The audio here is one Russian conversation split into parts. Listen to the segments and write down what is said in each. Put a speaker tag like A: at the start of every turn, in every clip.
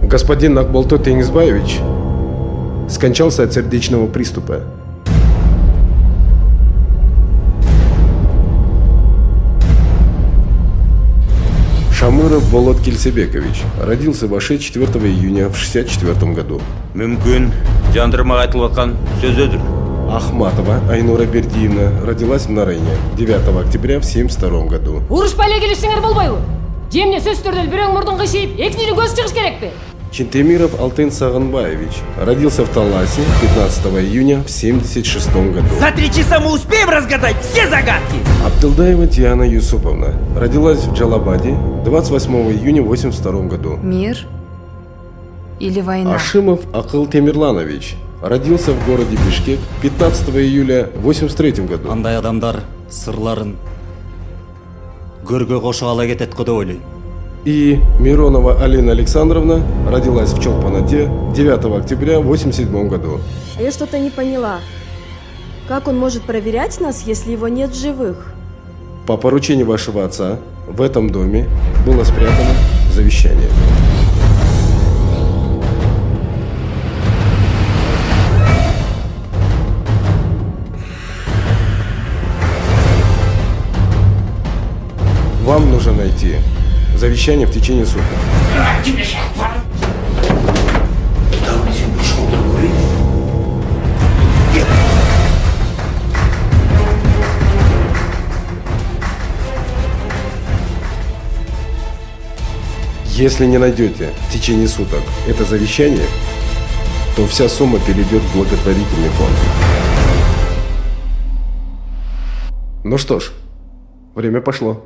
A: Господин Накболто Теңизбаевич скончался от сердечного приступа. Шамыров Болот Кельсебекович родился в Аше 4 июня в 1964 году.
B: Мүмкін, жандырмаға айтылып атқан сөзөдір.
A: Ахматова Айнура Бердиевна родилась в Нарыне 9 октября в 1972 году.
C: Урушпайлы келишсеңер болбойбу? Жемне сөз түрдөл бирөөң мурдун кышыйып, экинчини көз чыгыш керекпи?
A: Чентемиров Алтын Сагынбаевич родился в Таласе 15 июня в 1976 году.
D: За 3 часа мы успеем разгадать все загадки!
A: Абдылдаева Диана Юсуповна родилась в Джалабаде 28 июня 1982 году.
E: Мир или война?
A: Ашимов Акыл Темирланович родился в городе Бишкек 15 июля 1983 году.
B: Андай адамдар сырларын көргө кошо ала кетет го деп ойлойм.
A: И Миронова Алина Александровна родилась в Чолпанаде 9 октября 1987 году.
F: А я что-то не поняла. Как он может проверять нас, если его нет в живых?
A: По поручению вашего отца в этом доме было спрятано завещание. Вам нужно найти завещание в течение суток. Если не найдете в течение суток это завещание, то вся сумма перейдет в благотворительный фонд. Ну что ж, время пошло.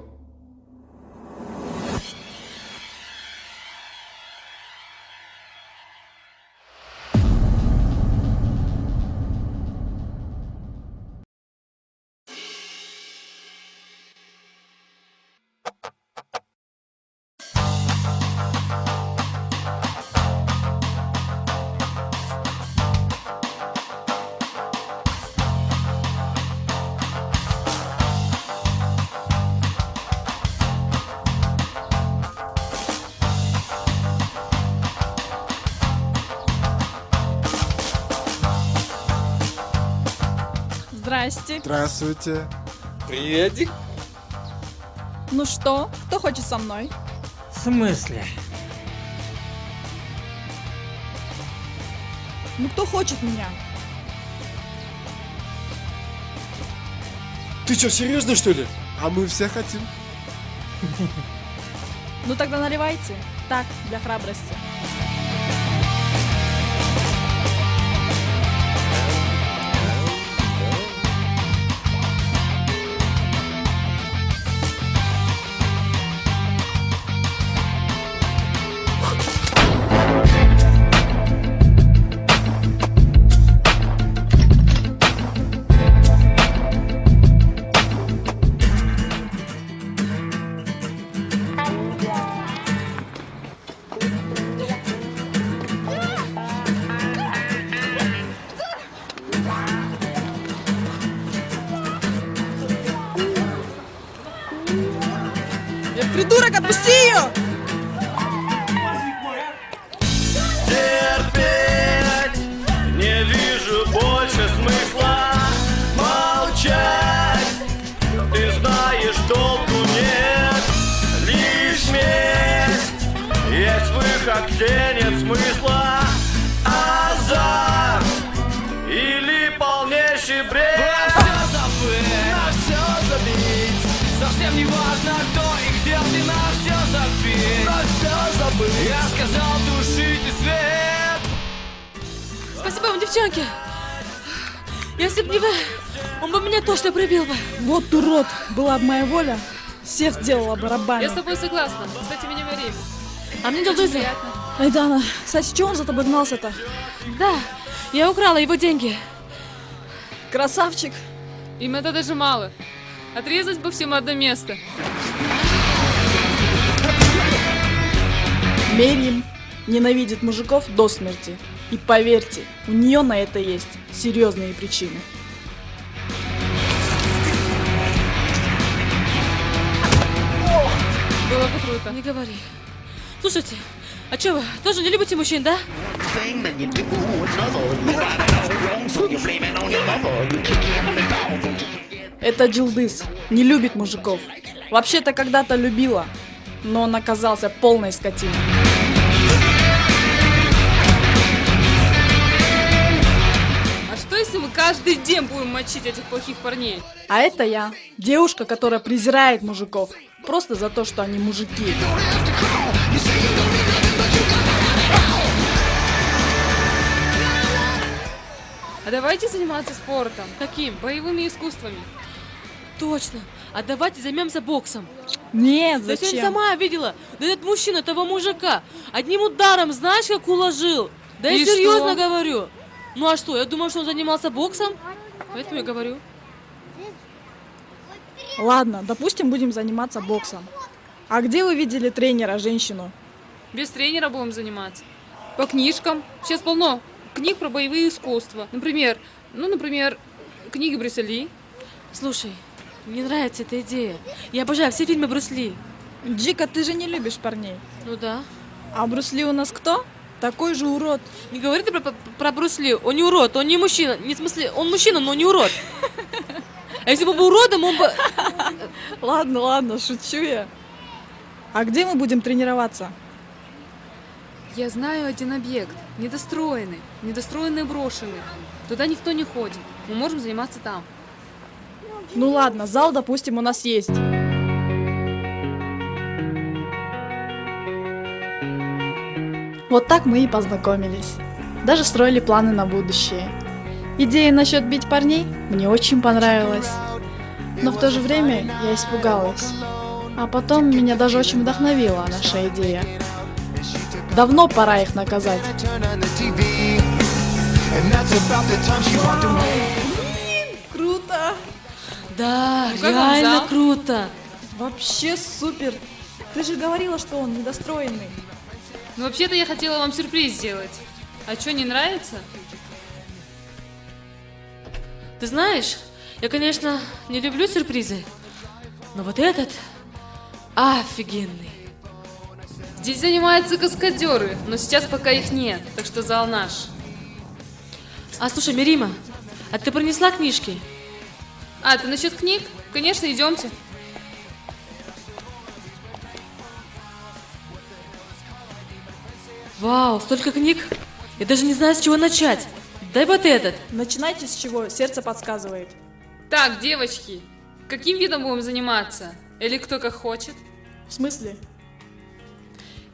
G: Здрасте.
H: Здравствуйте.
D: Приветик.
G: Ну что, кто хочет со мной?
D: В смысле?
G: Ну кто хочет меня?
H: Ты что, серьезно что ли? А мы все хотим.
G: Ну тогда наливайте. Так, для храбрости. Придурок, отпусти ее!
I: Терпеть не вижу больше смысла молчать. Ты знаешь, толку нет, лишь месть. Есть выход, где нет смысла, азарт или полнейший бред. Все забыть, все забить. Совсем не важно, кто и где ты, на все забить, на все забыть. Я сказал, тушите свет.
C: Спасибо вам, девчонки. Если б не вы, он бы меня точно прибил бы.
G: Вот урод, была бы моя воля, всех сделала бы
C: Я
G: рабами.
C: с тобой согласна. Кстати, меня Мария. А мне
G: Очень
C: Дилдуза.
G: приятно. Айдана, кстати, чего он за тобой гнался-то?
C: Да, я украла его деньги.
G: Красавчик.
C: Им это даже мало. Отрезать бы всем одно место.
G: Мерим ненавидит мужиков до смерти. И поверьте, у нее на это есть серьезные причины.
C: Было бы круто. Не говори. Слушайте, А что вы, тоже не любите мужчин, да?
G: Это Джилдыз. Не любит мужиков. Вообще-то когда-то любила, но он оказался полной скотиной.
C: А что если мы каждый день будем мочить этих плохих парней?
G: А это я. Девушка, которая презирает мужиков. Просто за то, что они мужики.
C: А давайте заниматься спортом. Каким? Боевыми искусствами. Точно. А давайте займемся боксом.
G: Нет,
C: Да сегодня
G: зачем?
C: сама видела. Да этот мужчина того мужика одним ударом знаешь, как уложил? Да
G: И
C: я серьезно
G: что?
C: говорю. Ну а что, я думала, что он занимался боксом. Поэтому я говорю.
G: Ладно, допустим, будем заниматься боксом. А где вы видели тренера, женщину?
J: Без тренера будем заниматься. По книжкам. Сейчас полно книг про боевые искусства. Например, книги Брюса Ли.
C: Слушай, мне нравится эта идея. Я обожаю все фильмы Брюс Ли.
G: Джика, ты же не любишь парней.
C: Ну да.
G: А Брюс Ли у нас кто? Такой же урод.
C: Не говори ты про Брюс Ли. Он не урод, он не мужчина. Не в смысле, он мужчина, но не урод. А если бы был уродом, он бы...
G: Ладно, шучу я. А где мы будем тренироваться?
J: Я знаю один объект. Недостроенный брошенный. Туда никто не ходит. Мы можем заниматься там.
G: Ну ладно, зал, допустим, у нас есть. Вот так мы и познакомились. Даже строили планы на будущее. Идея насчет бить парней мне очень понравилась. Но в то же время я испугалась. А потом меня даже очень вдохновила наша идея. Давно пора их наказать. Круто!
C: Да,
J: Ну, как вам
C: реально
J: зал?
C: круто.
G: Вообще супер! Ты же говорила, что он недостроенный.
J: Ну, вообще-то я хотела вам сюрприз сделать. А что, не нравится?
C: Ты знаешь, я, конечно, не люблю сюрпризы, но вот этот офигенный.
J: Здесь занимаются каскадеры, но сейчас пока их нет, так что зал наш.
C: А слушай, Мирима, а ты принесла книжки?
J: А, ты насчет книг? Конечно, идемте.
C: Вау, столько книг. Я даже не знаю, с чего начать. Дай вот этот.
G: Начинайте с чего, сердце подсказывает.
J: Так, девочки, каким видом будем заниматься? Или кто как хочет?
G: В смысле?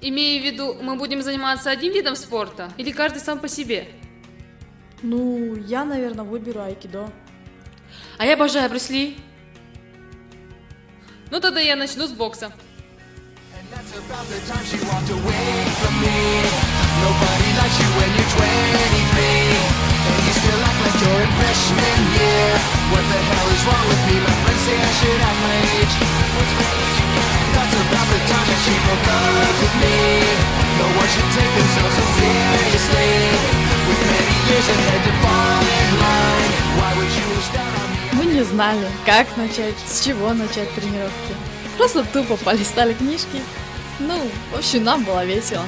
J: Имея в виду, мы будем заниматься одним видом спорта? Или каждый сам по себе?
G: Ну, я, наверное, выберу айкидо.
C: А я обожаю Брюс Ли.
J: Ну тогда я начну с бокса.
G: Мы не знали, как начать, с чего начать тренировки. Просто тупо полистали книжки. Ну, в общем, нам было весело.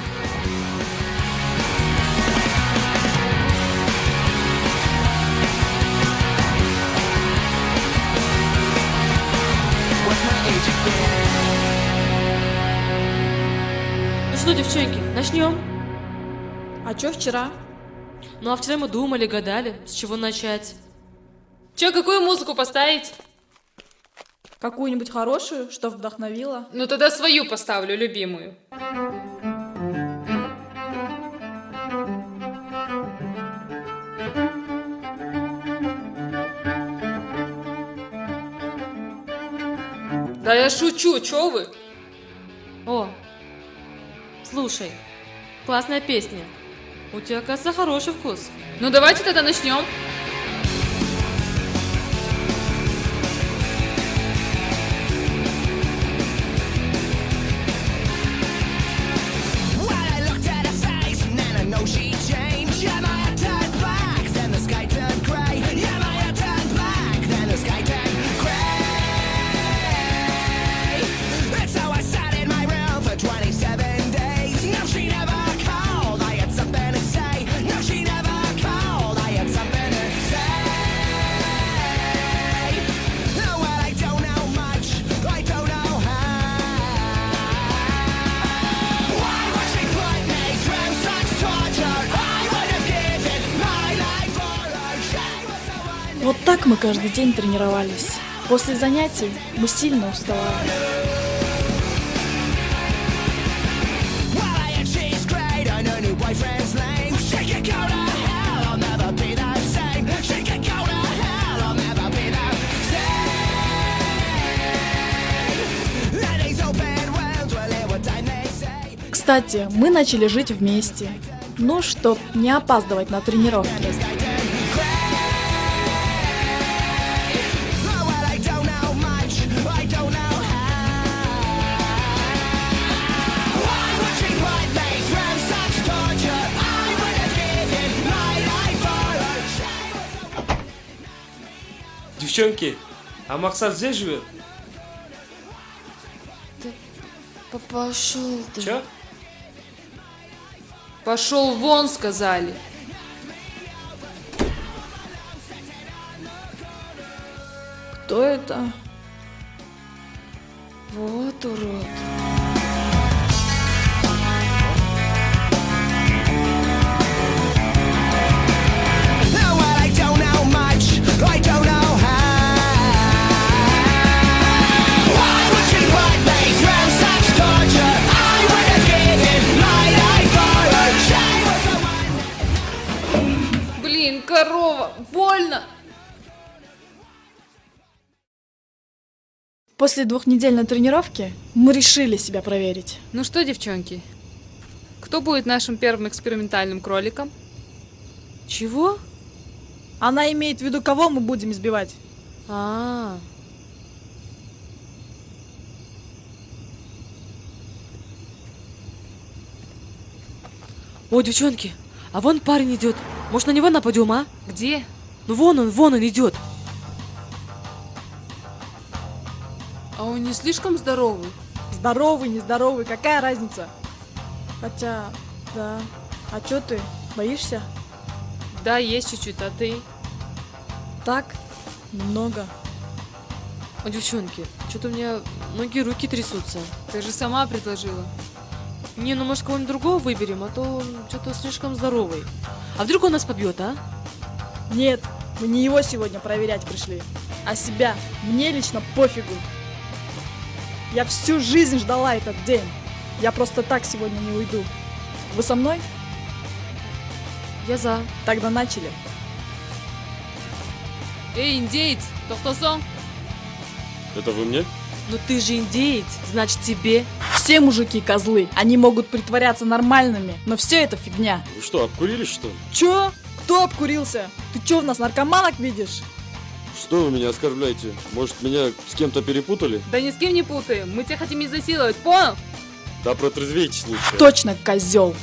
C: Ну что, девчонки, начнем?
G: А чё вчера?
C: Ну а вчера мы думали, гадали, с чего начать.
J: Че, какую музыку поставить?
G: Какую-нибудь хорошую, что вдохновила?
J: Ну тогда свою поставлю, любимую. Да я шучу, чё вы?
C: О, слушай, классная песня. У тебя, кажется, хороший вкус.
J: Ну давайте тогда начнем.
I: That's how I sat in my room for 27 days. No, she never
G: Вот так мы каждый день тренировались. После занятий мы сильно уставали. Кстати, мы начали жить вместе. Ну, чтоб не опаздывать на тренировки.
K: Девчонки, а Максат здесь живет?
C: Пошел ты.
K: Чё?
J: Пошел вон, сказали.
G: Кто это?
C: Вот урод.
J: Блин, корова, больно.
G: После двухнедельной тренировки мы решили себя проверить.
J: Ну что, девчонки, кто будет нашим первым экспериментальным кроликом?
C: Чего?
G: Она имеет в виду, кого мы будем избивать.
C: А. О, девчонки, а вон парень идет. Может, на него нападем, а?
J: Где?
C: Ну вон он идет.
J: А он не слишком здоровый?
G: Здоровый, нездоровый, какая разница? Хотя, да. А чё ты, боишься?
J: Да, есть чуть-чуть, а ты?
G: Так, немного.
C: О, девчонки, что-то у меня ноги и руки трясутся.
J: Ты же сама предложила.
C: Не, ну может кого-нибудь другого выберем, а то он что-то слишком здоровый. А вдруг он нас побьет, а?
G: Нет, мы не его сегодня проверять пришли, а себя. Мне лично пофигу. Я всю жизнь ждала этот день. Я просто так сегодня не уйду. Вы со мной?
C: Я за.
G: Тогда начали.
J: Эй, индеец, Тохтосон.
K: Это вы мне?
C: Ну ты же индеец, значит тебе.
G: Все мужики козлы. Они могут притворяться нормальными, но все это фигня.
K: Вы что, обкурились, что ли?
G: Чё? Кто обкурился? Ты чё, в нас наркоманок видишь?
K: Что вы меня оскорбляете? Может, меня с кем-то перепутали?
J: Да ни с кем не путаем, мы тебя хотим изнасиловать, понял?
K: Да протрезвейтесь лучше.
G: Точно, козел.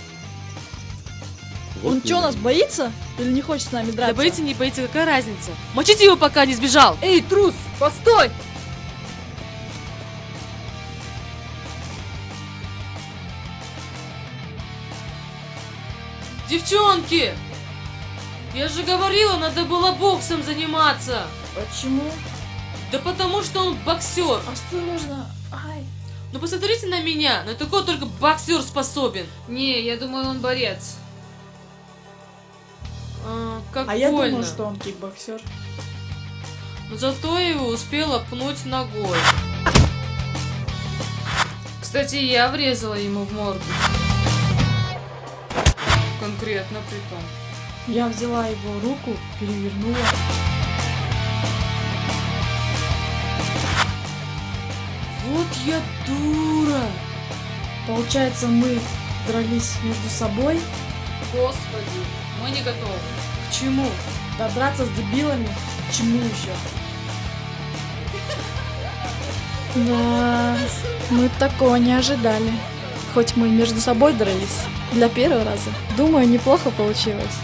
K: Вот
G: Он чё,
K: именно.
G: нас боится? Или не хочет с нами драться?
C: Да боится, не боится, какая разница? Мочите его, пока не сбежал.
J: Эй, трус, постой!
C: Девчонки! Я же говорила, надо было боксом заниматься.
G: Почему?
C: Да потому что он боксер.
G: Осторожно. Ай.
C: Ну посмотрите на меня, на такого только боксер способен.
J: Не, я думаю, он борец.
C: Как
G: А я
C: больно.
G: думала, что он кикбоксер.
C: Но зато я его успела пнуть ногой.
J: Кстати, я врезала ему в морду. Конкретно притом.
G: Я взяла его руку, перевернула.
C: Вот я дура.
G: Получается, мы дрались между собой.
J: Господи, мы не готовы.
C: К чему?
G: Да драться с дебилами? К чему еще? Да, мы такого не ожидали. Хоть мы между собой дрались для первого раза. Думаю, неплохо получилось.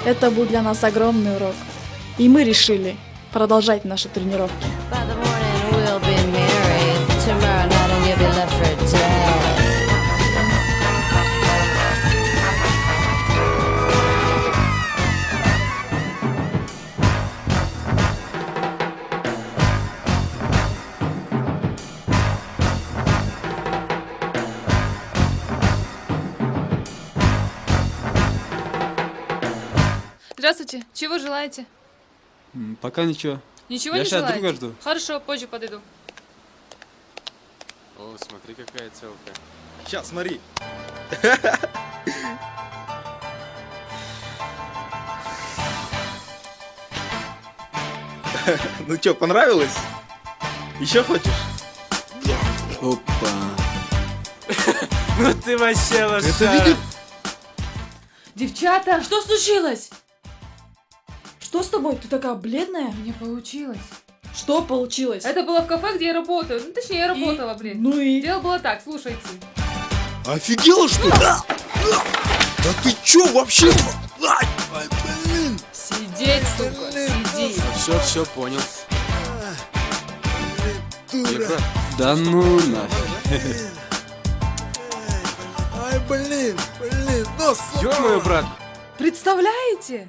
G: Это был для нас огромный урок. И мы решили продолжать наши тренировки.
J: Здравствуйте, чего желаете?
K: Пока ничего.
J: Ничего
K: Я
J: не
K: сейчас
J: желаете?
K: друга жду.
J: Хорошо, позже подойду.
H: О, смотри, какая целка. Сейчас, смотри. Ну что, понравилось? Еще хочешь?
K: Опа.
D: Ну ты вообще
H: Это
D: лошара.
H: видишь?
C: Девчата, что случилось?
G: Что с тобой? Ты такая бледная?
J: Мне получилось.
G: Что получилось?
J: Это было в кафе, где я работаю. Ну, точнее, я работала, блин.
G: Ну и?
J: Дело было так, слушайте.
H: Офигела, что ли? Да ты чё вообще? Ай, блин.
J: Сидеть, сука, сиди.
K: Все, понял.
H: Дура.
K: Да ну нафиг.
H: Ай, блин, нос.
K: Ё-моё, брат.
G: Представляете?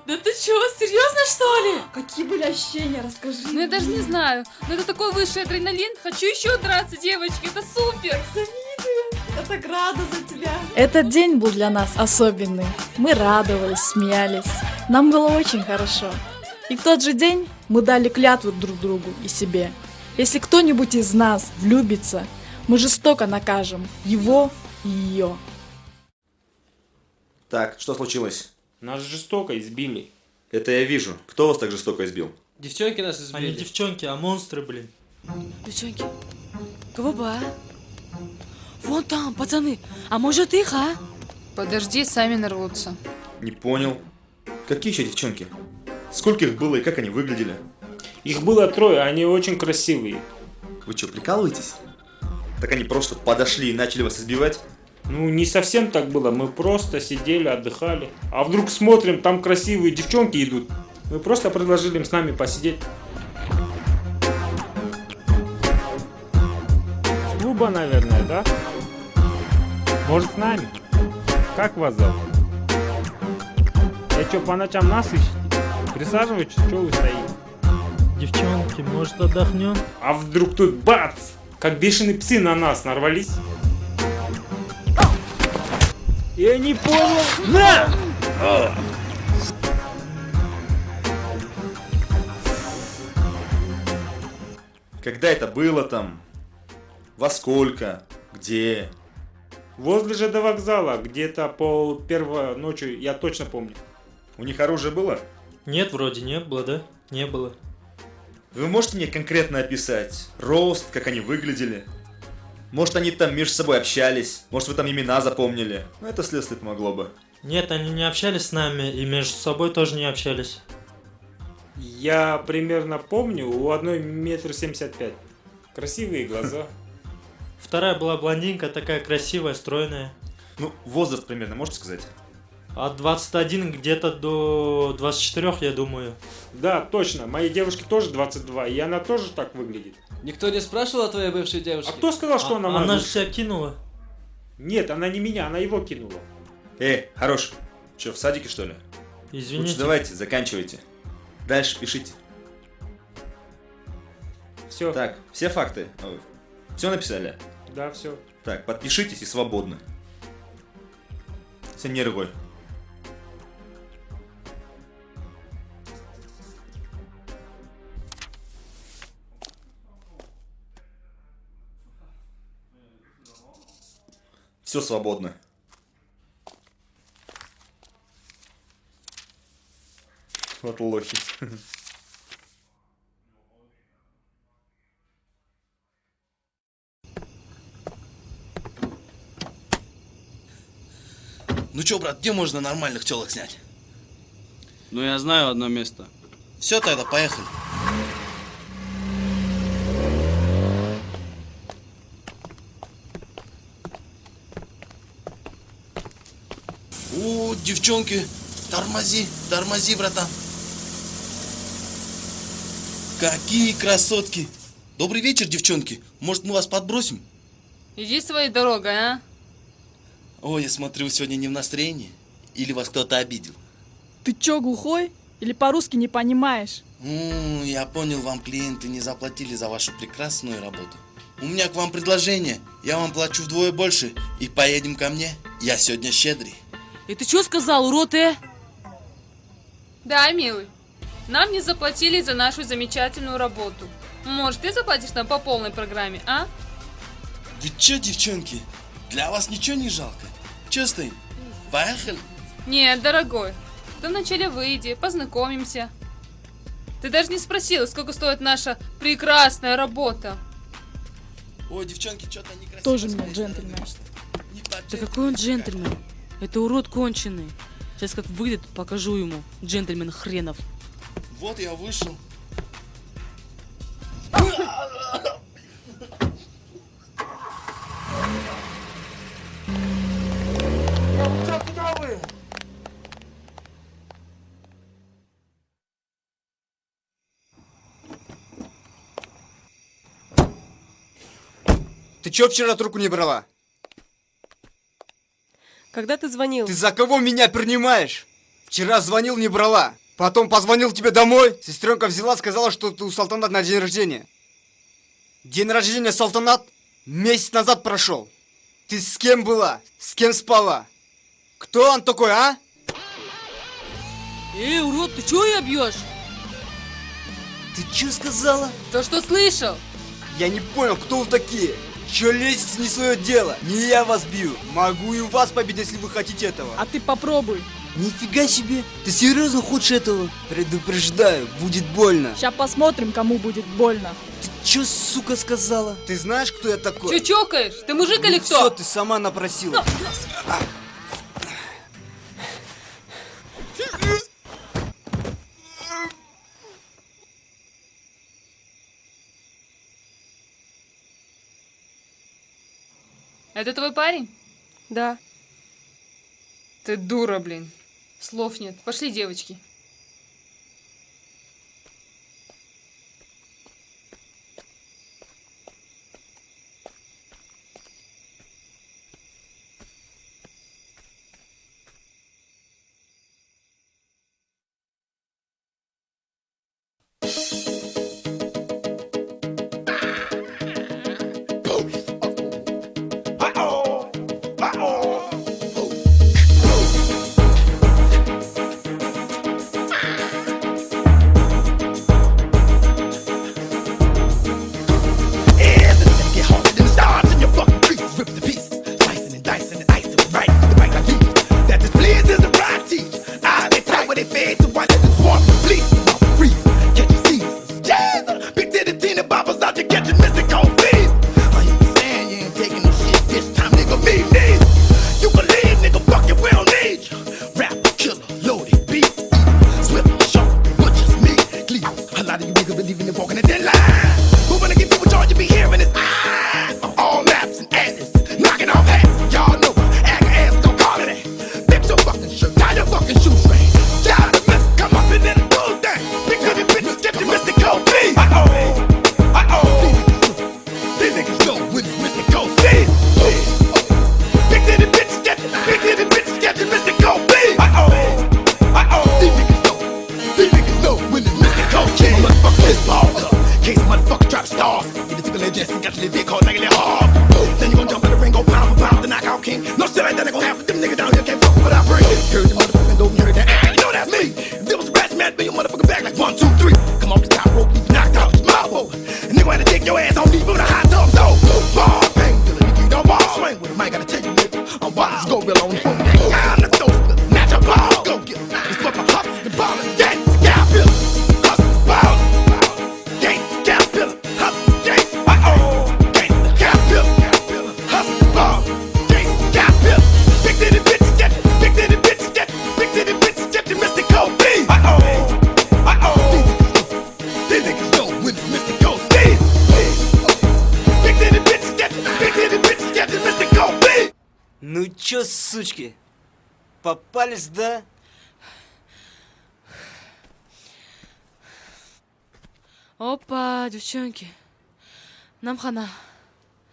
C: Да ты чё, серьезно что ли?
G: Какие были ощущения? Расскажи.
J: Ну, я даже не знаю. Но это такой высший адреналин. Хочу еще драться, девочки. Это супер.
G: Я так рада за тебя. Этот день был для нас особенный. Мы радовались, смеялись. Нам было очень хорошо. И в тот же день мы дали клятву друг другу и себе. Если кто-нибудь из нас влюбится, мы жестоко накажем его и ее.
L: Так, что случилось?
D: Нас жестоко избили.
L: Это я вижу. Кто вас так жестоко избил?
D: Девчонки нас избили.
M: А не девчонки, а монстры, блин.
C: Девчонки, кого бы, а? Вон там, пацаны. А может их, а?
J: Подожди, сами нарвутся.
L: Не понял. Какие еще девчонки? Сколько их было и как они выглядели?
D: Их было 3, они очень красивые.
L: Вы что, прикалываетесь? Так они просто подошли и начали вас избивать?
D: Ну, не совсем так было. Мы просто сидели, отдыхали. А вдруг смотрим, там красивые девчонки идут. Мы просто предложили им с нами посидеть. С клуба, наверное, да? Может, с нами? Как вас зовут? Я что, по ночам нас ищете? Присаживайтесь, что вы стоите?
M: Девчонки, может отдохнем?
D: А вдруг тут бац! Как бешеные псы на нас нарвались? Я не понял. На!
L: Когда это было там? Во сколько? Где?
D: Возле ЖД вокзала, где-то по 1 ночью, я точно помню.
L: У них оружие было?
M: Нет, вроде не было, да? Не было.
L: Вы можете мне конкретно описать? Рост, как они выглядели? Может, они там между собой общались? Может, вы там имена запомнили? Ну, это следствие помогло бы.
M: Нет, они не общались с нами и между собой тоже не общались.
D: Я примерно помню, у одной 1,75 м. Красивые глаза.
M: Вторая была блондинка, такая красивая, стройная.
L: Ну, возраст примерно, можете сказать?
M: От 21 где-то до 24, я думаю.
D: Да, точно. Моей девушке тоже 22, и она тоже так выглядит.
N: Никто не спрашивал о твоей бывшей девушке?
D: А кто сказал, что она моя
M: Она же
D: бывшая?
M: тебя кинула.
D: Нет, она не меня, она его кинула.
L: Хорош. Че, в садике, что ли?
M: Извините.
L: Лучше давайте, заканчивайте. Дальше пишите.
D: Все.
L: Так, все факты. Все написали?
D: Да, все.
L: Так, подпишитесь и свободны. Все нервы. Все свободно. Вот лохи.
N: Ну чё, брат, где можно нормальных тёлок снять?
K: Ну я знаю одно место.
N: Все, тогда поехали. О, девчонки, тормози, братан. Какие красотки. Добрый вечер, девчонки. Может, мы вас подбросим?
J: Иди своей дорогой, а?
N: Ой, я смотрю, вы сегодня не в настроении. Или вас кто-то обидел?
G: Ты чё, глухой? Или по-русски не понимаешь?
N: Я понял, вам клиенты не заплатили за вашу прекрасную работу. У меня к вам предложение. Я вам плачу вдвое больше. И поедем ко мне. Я сегодня щедрый.
C: И ты что сказал, урод,
J: Да, милый. Нам не заплатили за нашу замечательную работу. Может, ты заплатишь нам по полной программе, а?
N: Вы чё, девчонки? Для вас ничего не жалко? Чё стоим? Поехали?
J: Нет, дорогой. Ты вначале выйди, познакомимся. Ты даже не спросила, сколько стоит наша прекрасная работа.
N: Ой, девчонки, что-то некрасиво.
G: Тоже мне джентльмен.
C: Да какой он джентльмен? Это урод конченый. Сейчас как выйдет, покажу ему. Джентльмен хренов.
N: Вот я вышел.
H: Куда вы?
O: Ты чё вчера трубку не брала?
F: Когда ты звонил?
O: Ты за кого меня принимаешь? Вчера звонил, не брала. Потом позвонил тебе домой. Сестренка взяла, сказала, что ты у Салтанат на день рождения. День рождения Салтанат месяц назад прошел. Ты с кем была? С кем спала? Кто он такой, а?
C: Эй, урод, ты чего ее бьешь?
O: Ты чё сказала?
J: То, что слышал?
O: Я не понял, кто вы такие? Чё лезете, не свое дело? Не я вас бью. Могу и вас побить, если вы хотите этого.
G: А ты попробуй.
O: Нифига себе. Ты серьезно хочешь этого? Предупреждаю, будет больно.
G: Сейчас посмотрим, кому будет больно.
O: Ты чё, сука, сказала? Ты знаешь, кто я такой?
J: Чё чокаешь? Ты мужик или кто?
O: Всё, ты сама напросила.
J: Это твой парень?
F: Да.
J: Ты дура, блин. Слов нет. Пошли, девочки.
O: Ну чё, сучки, попались, да?
C: Опа, девчонки. Нам хана.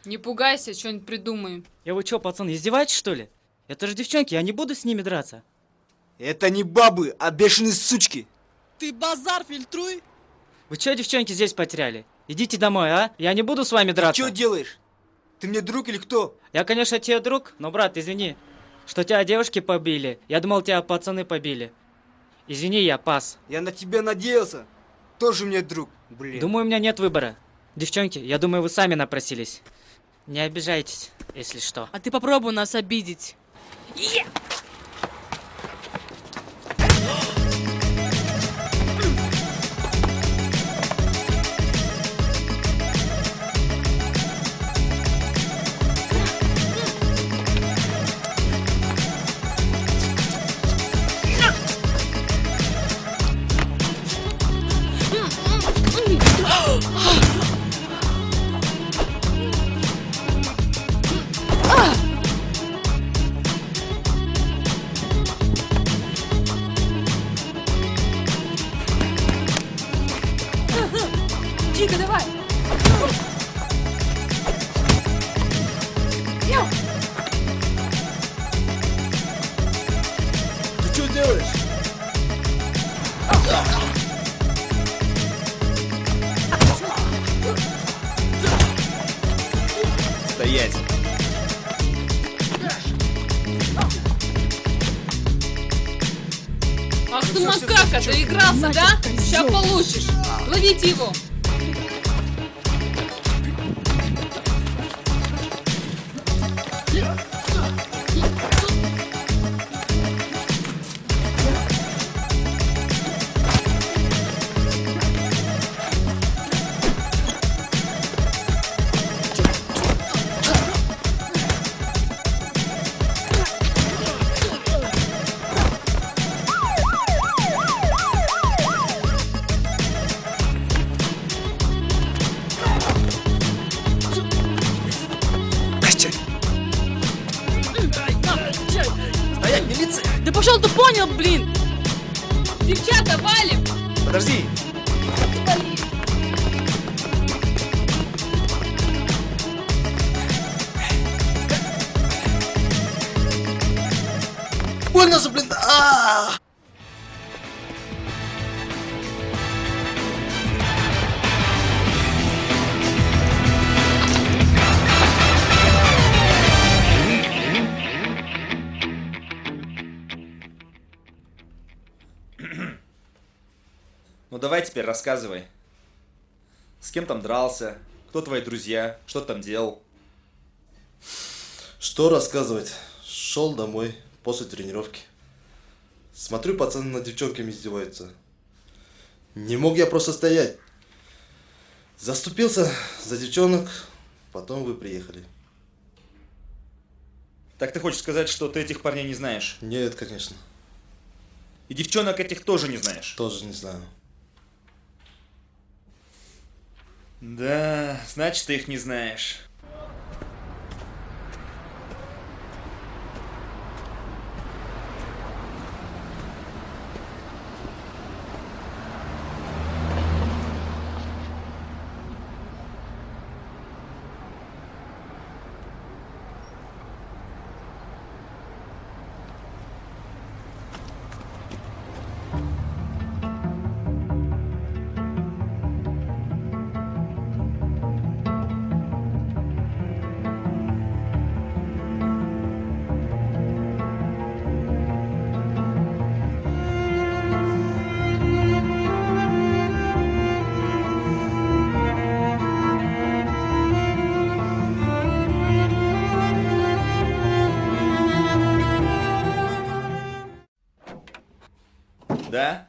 J: Не пугайся, что-нибудь придумаем.
P: Вы чё, пацан, издеваетесь, что ли? Это же девчонки, я не буду с ними драться.
O: Это не бабы, а бешеные сучки.
P: Ты базар фильтруй. Вы чё, девчонки, здесь потеряли? Идите домой, а? Я не буду с вами драться.
O: Ты чё делаешь? Ты мне друг или кто?
P: Я, конечно, тебе друг, но, брат, извини, что тебя девушки побили. Я думал, тебя пацаны побили. Извини, я пас.
O: Я на тебя надеялся. Тоже мне друг, блин.
P: Думаю, у меня нет выбора. Девчонки, я думаю, вы сами напросились. Не обижайтесь, если что.
C: А ты попробуй нас обидеть.
J: Чика, давай!
N: Ты что делаешь?
L: Стоять!
J: Ах ты макака, доигрался, да? Сейчас получишь. Ловите его.
N: Стоять, милиция!
C: Да пошел ты, понял, блин!
J: Девчата, валим!
N: Подожди! Больно же, блин!
L: Ну давай теперь рассказывай. С кем там дрался? Кто твои друзья? Что ты там делал?
Q: Что рассказывать? Шел домой после тренировки. Смотрю, пацаны над девчонками издеваются. Не мог я просто стоять. Заступился за девчонок, потом вы приехали.
L: Так ты хочешь сказать, что ты этих парней не знаешь?
Q: Нет, конечно.
L: И девчонок этих тоже не знаешь?
Q: Тоже не знаю.
L: Да, значит, ты их не знаешь. Да?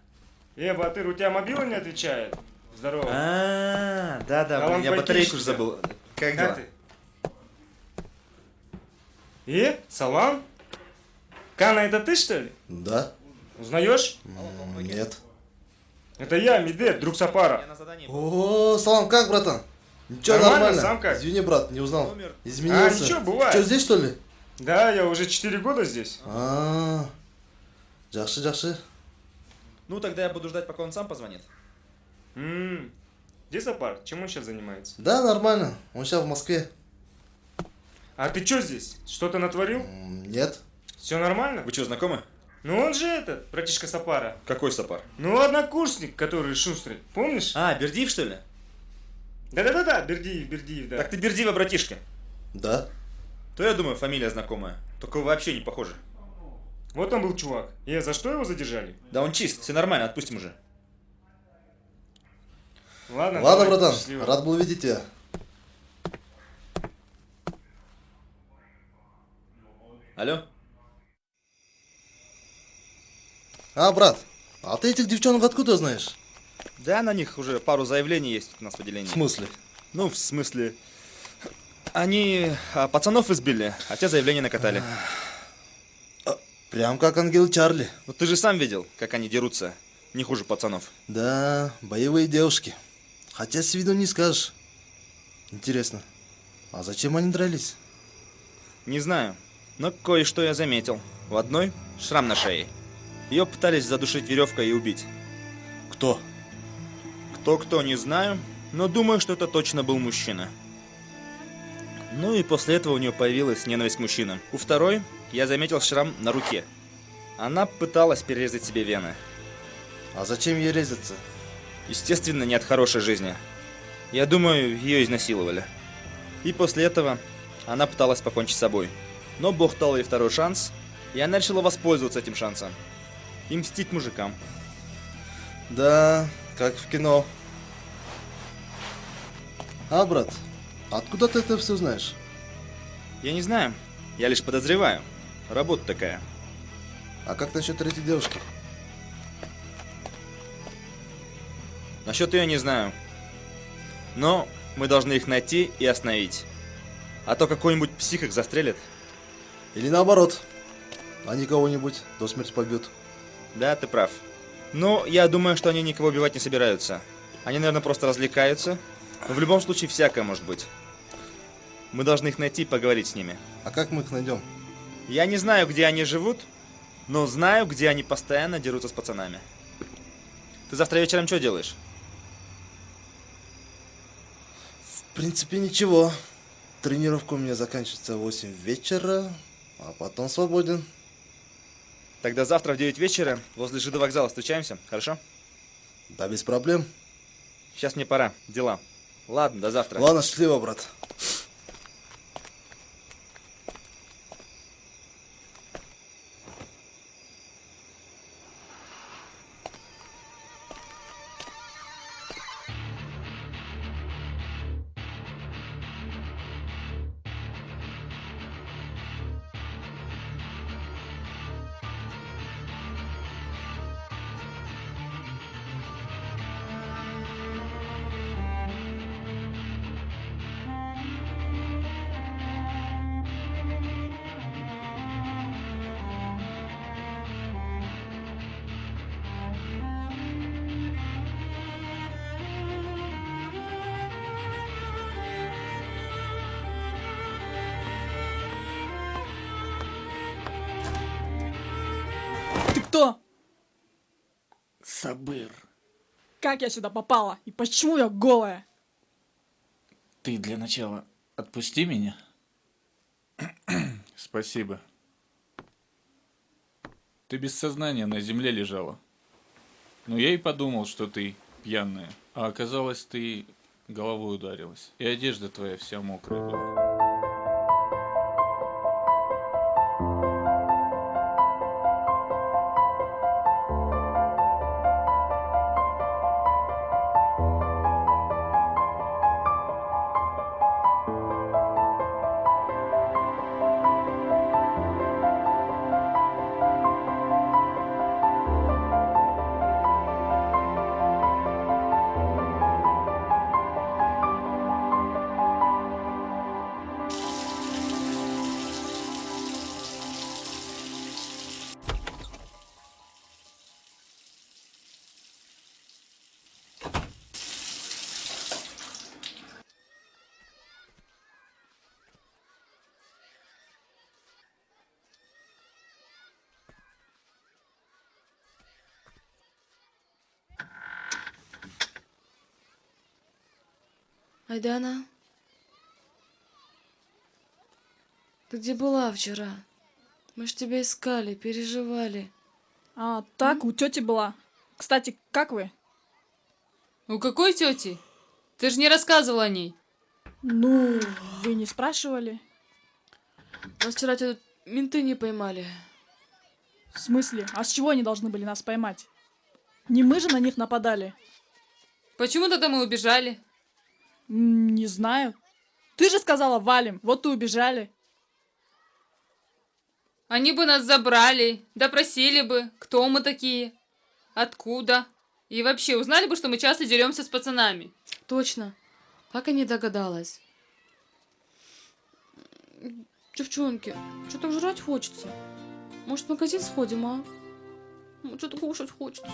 D: Батыр, у тебя мобила не отвечает? Здорово.
L: Да, блин, я батарейку уже забыл. Как дела?
D: Салам? Кана, это ты, что ли?
Q: Да.
D: Узнаешь?
Q: Нет.
D: Это я, Медет, друг Сапара.
Q: О, Салам, как, братан? Ничего, нормально.
D: Сам как?
Q: Извини, брат, не узнал. Изменился.
D: Ничего, бывает.
Q: Что, здесь, что ли?
D: Да, я уже 4 года здесь.
Q: Жақсы.
L: Ну, тогда я буду ждать, пока он сам позвонит.
D: Где Сапар? Чем он сейчас занимается?
Q: Да, нормально. Он сейчас в Москве.
D: А ты что здесь? Что-то натворил?
Q: Нет.
D: Все нормально?
L: Вы что, знакомы?
D: Ну он же этот, братишка Сапара.
L: Какой Сапар?
D: Ну, однокурсник, который шустрый. Помнишь?
L: Бердиев, что ли?
D: Да, Бердиев, да.
L: Так ты Бердиева, братишка?
Q: Да.
L: То я думаю, фамилия знакомая. Только вы вообще не похожи.
D: Вот он был чувак. За что его задержали?
L: Да он чист, все нормально, отпустим уже.
D: Ладно,
Q: Ладно,
D: давай,
Q: братан,
D: счастливо.
Q: рад был видеть тебя.
L: Алло?
Q: А, брат, а ты этих девчонок откуда знаешь?
L: Да, на них уже пару заявлений есть у нас в отделении.
Q: В смысле?
L: Ну, в смысле... Они пацанов избили, а те заявления накатали.
Q: Прям как ангел Чарли.
L: Ну ты же сам видел, как они дерутся. Не хуже пацанов.
Q: Да, боевые девушки. Хотя с виду не скажешь. Интересно, а зачем они дрались?
L: Не знаю, но кое-что я заметил. В одной шрам на шее. Ее пытались задушить веревкой и убить.
Q: Кто?
L: Кто, не знаю, но думаю, что это точно был мужчина. Ну и после этого у нее появилась ненависть к мужчинам. У второй я заметил шрам на руке. Она пыталась перерезать себе вены.
Q: А зачем ей резаться?
L: Естественно, не от хорошей жизни. Я думаю, ее изнасиловали. И после этого она пыталась покончить с собой. Но Бог дал ей второй шанс, и она решила воспользоваться этим шансом. И мстить мужикам.
Q: Да, как в кино. А, брат, откуда ты это все знаешь?
L: Я не знаю, я лишь подозреваю. Работа такая.
Q: А как насчет третьей девушки?
L: Насчет ее не знаю. Но мы должны их найти и остановить. А то какой-нибудь псих их застрелит.
Q: Или наоборот, они кого-нибудь до смерти побьют.
L: Да, ты прав. Но я думаю, что они никого убивать не собираются. Они, наверное, просто развлекаются. Но в любом случае всякое может быть. Мы должны их найти и поговорить с ними.
Q: А как мы их найдем?
L: Я не знаю, где они живут, но знаю, где они постоянно дерутся с пацанами. Ты завтра вечером что делаешь?
Q: В принципе, ничего. Тренировка у меня заканчивается в 8 вечера, а потом свободен.
L: Тогда завтра в 9 вечера возле ЖД вокзала встречаемся, хорошо?
Q: Да, без проблем.
L: Сейчас мне пора, дела. Ладно, до завтра.
Q: Ладно, счастливо, брат.
G: Ты кто?
R: Сабыр,
G: Как я сюда попала? И почему я голая?
R: ты для начала отпусти меня.
S: Спасибо. Ты без сознания на земле лежала. Но я и подумал, что ты пьяная. А оказалось, ты головой ударилась. И одежда твоя вся мокрая была.
C: Айдана, ты где была вчера? Мы ж тебя искали, переживали.
G: А, так, у тети была. Кстати, как вы?
J: У какой тети? Ты же не рассказывал о ней.
G: Ну, вы не спрашивали.
C: Нас вчера тебя тут менты не поймали.
G: В смысле? А с чего они должны были нас поймать? Не мы же на них нападали.
J: Почему тогда мы убежали?
G: Не знаю. Ты же сказала валим, вот и убежали.
J: Они бы нас забрали, допросили бы, кто мы такие, откуда. И вообще узнали бы, что мы часто деремся с пацанами.
C: Точно. Как я не догадалась. Девчонки, что-то жрать хочется. Может, в магазин сходим, а? Что-то кушать хочется.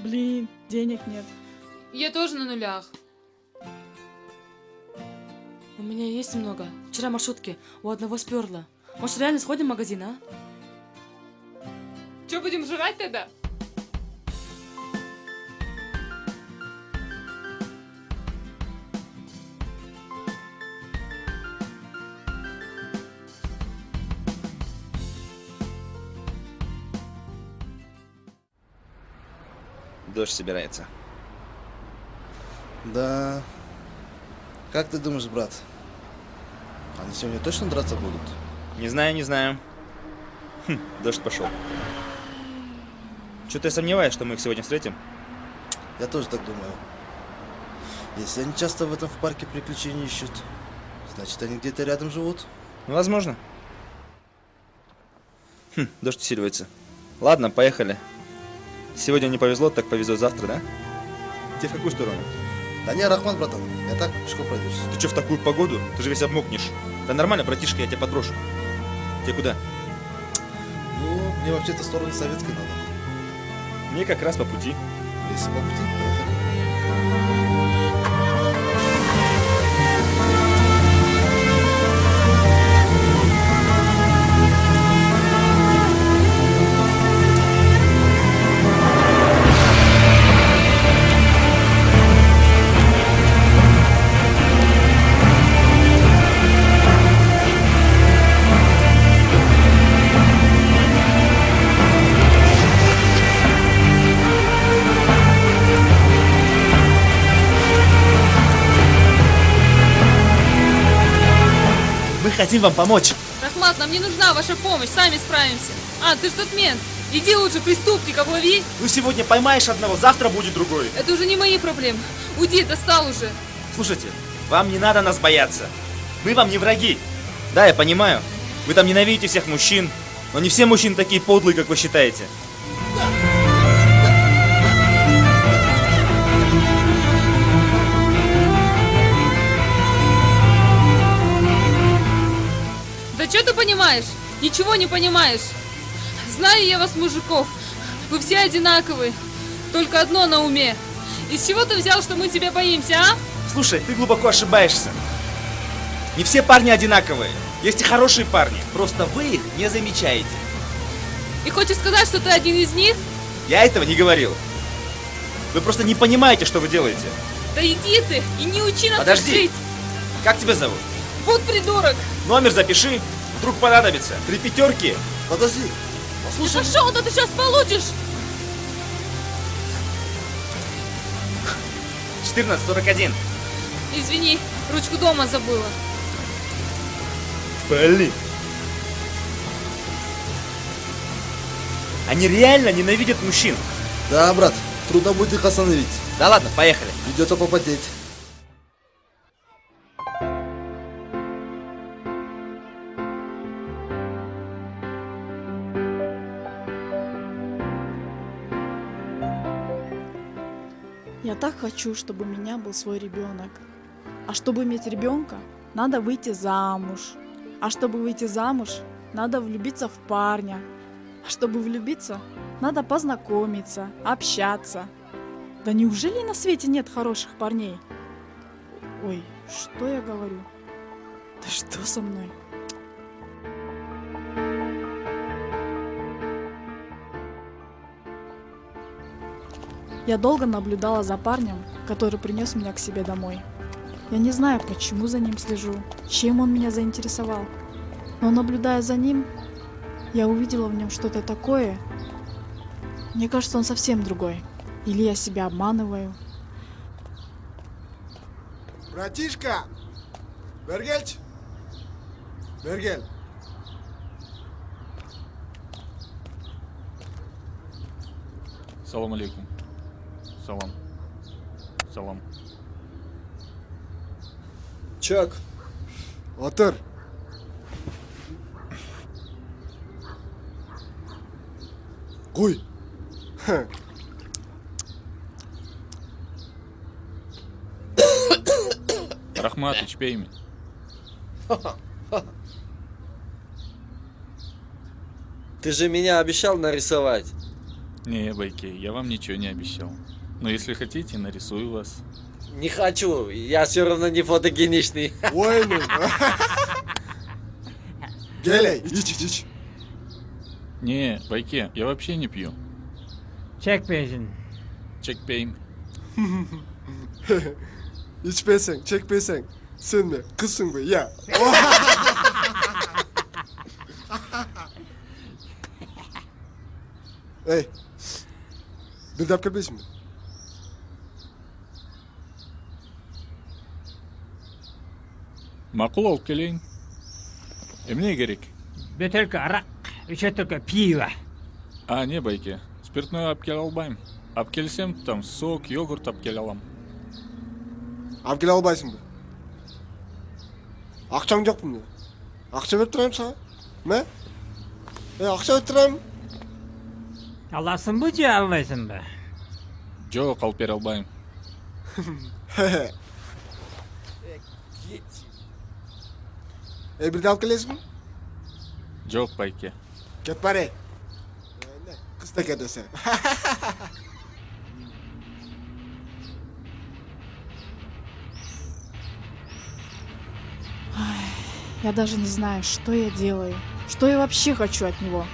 G: Блин, денег нет.
J: Я тоже на нулях.
C: У меня есть немного. Вчера маршрутки у одного сперла. Может, реально сходим в магазин, а?
J: Что будем жрать тогда?
L: Дождь собирается.
Q: Да. Как ты думаешь, брат? Они сегодня точно драться будут?
L: Не знаю, не знаю. Дождь пошел. Что-то я сомневаюсь, что мы их сегодня встретим.
Q: Я тоже так думаю. Если они часто в этом в парке приключений ищут, значит, они где-то рядом живут.
L: Возможно. Дождь усиливается. Ладно, поехали. Сегодня не повезло, так повезет завтра, да? Тебе в какую сторону?
Q: Да не, Рахман, братан, я так пешком пройдусь.
L: Ты что, в такую погоду? Ты же весь обмокнешь. Да нормально, братишка, я тебя подброшу. Тебе куда?
Q: Ну, мне вообще-то в сторону Советской надо.
L: Мне как раз по пути.
Q: Если по пути, поехали.
L: Хотим вам помочь.
J: Рахмат, нам не нужна ваша помощь, сами справимся. А, ты же тут мент. Иди лучше преступников лови.
L: Ну сегодня поймаешь одного, завтра будет другой.
J: Это уже не мои проблемы. Уйди, достал уже.
L: Слушайте, вам не надо нас бояться. Мы вам не враги. Да, я понимаю. Вы там ненавидите всех мужчин, но не все мужчины такие подлые, как вы считаете.
J: Да что ты понимаешь? Ничего не понимаешь. Знаю я вас, мужиков. Вы все одинаковые. Только одно на уме. Из чего ты взял, что мы тебя боимся, а?
L: Слушай, ты глубоко ошибаешься. Не все парни одинаковые. Есть и хорошие парни. Просто вы их не замечаете.
J: И хочешь сказать, что ты один из них?
L: Я этого не говорил. Вы просто не понимаете, что вы делаете.
J: Да иди ты и не учи нас
L: Подожди.
J: жить.
L: Как тебя зовут?
J: Вот придурок.
L: Номер запиши. Вдруг понадобится. 3 пятерки.
Q: Подожди.
J: Послушай. Ты пошел, да ты сейчас получишь.
L: 14:41.
J: Извини, ручку дома забыла.
L: Блин. Они реально ненавидят мужчин.
Q: Да, брат, трудно будет их остановить.
L: Да ладно, поехали.
Q: Придется попотеть.
G: Я так хочу, чтобы у меня был свой ребенок. А чтобы иметь ребенка, надо выйти замуж. А чтобы выйти замуж, надо влюбиться в парня. А чтобы влюбиться, надо познакомиться, общаться. Да неужели на свете нет хороших парней? Ой, что я говорю? Да что со мной? Я долго наблюдала за парнем, который принес меня к себе домой. Я не знаю, почему за ним слежу, чем он меня заинтересовал. Но наблюдая за ним, я увидела в нем что-то такое. Мне кажется, он совсем другой. Или я себя обманываю.
O: Братишка! Бергельч! Бергель!
S: Салам алейкум. Салам. Салам.
O: Чак. Отыр. Қой.
S: Рахмат, içpeymi?
T: Ты же меня обещал нарисовать.
S: Не, Байке, я вам ничего не обещал. Но если хотите, нарисую вас.
T: Не хочу, я все равно не фотогеничный.
O: Ой, ну. Гелей, иди.
S: Не, Байке, я вообще не пью.
P: Çekmeyin.
S: Çekpeyim.
O: İçmesen, çekmesen. Sen mi? Kızsın mı? Ya. Ey. Bir dakika beş mi?
S: Мақұл алып келейін. Емне керек?
P: Бөтелке арақ, үш бөтелке пиво.
S: А, не, Байке, спиртной алып келе албайм. Алып келсем, там сок, йогурт алып келе алам.
O: Алып келе албайсың ба? Ақшаң жоқ бұнда. Ақша беріп тұрайым саған. Мә? Ақша беріп тұрайым.
P: Аласың ба, же алмайсың ба?
S: Жоқ, алып бере албайм.
O: Бірде алып келесің?
S: Жоқ, Байке.
O: Кет баре. Қыз да кетесі.
G: Я даже не знаю, что я делаю. Что я вообще хочу от него.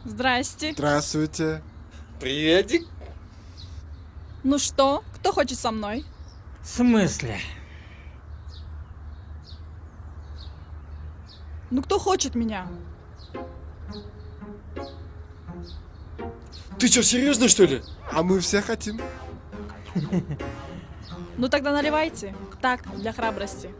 U: Здрасте.
O: Здравствуйте.
T: Приветик.
U: Ну что, кто хочет со мной?
P: В смысле?
U: Ну кто хочет меня?
O: Ты что, серьезно, что ли? А мы все хотим.
U: Ну тогда наливайте. Так, для храбрости.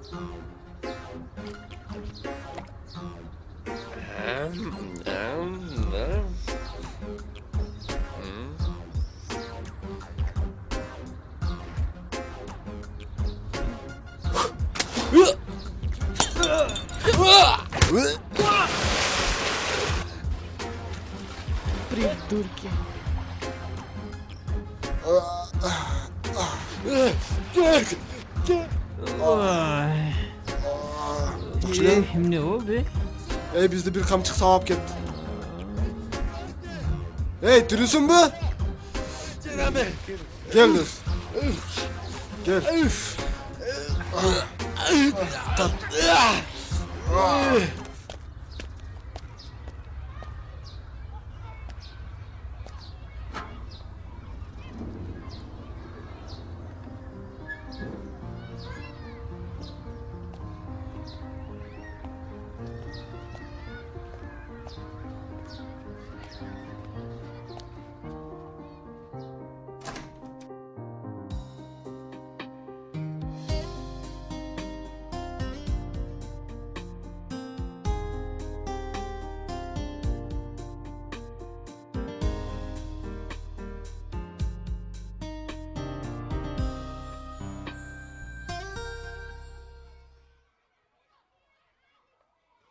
G: Придурки.
P: Ne oldu?
O: Bizde bir kamçık savap gitti. Hey, dürüsün mü? Gel Lüs. Gel.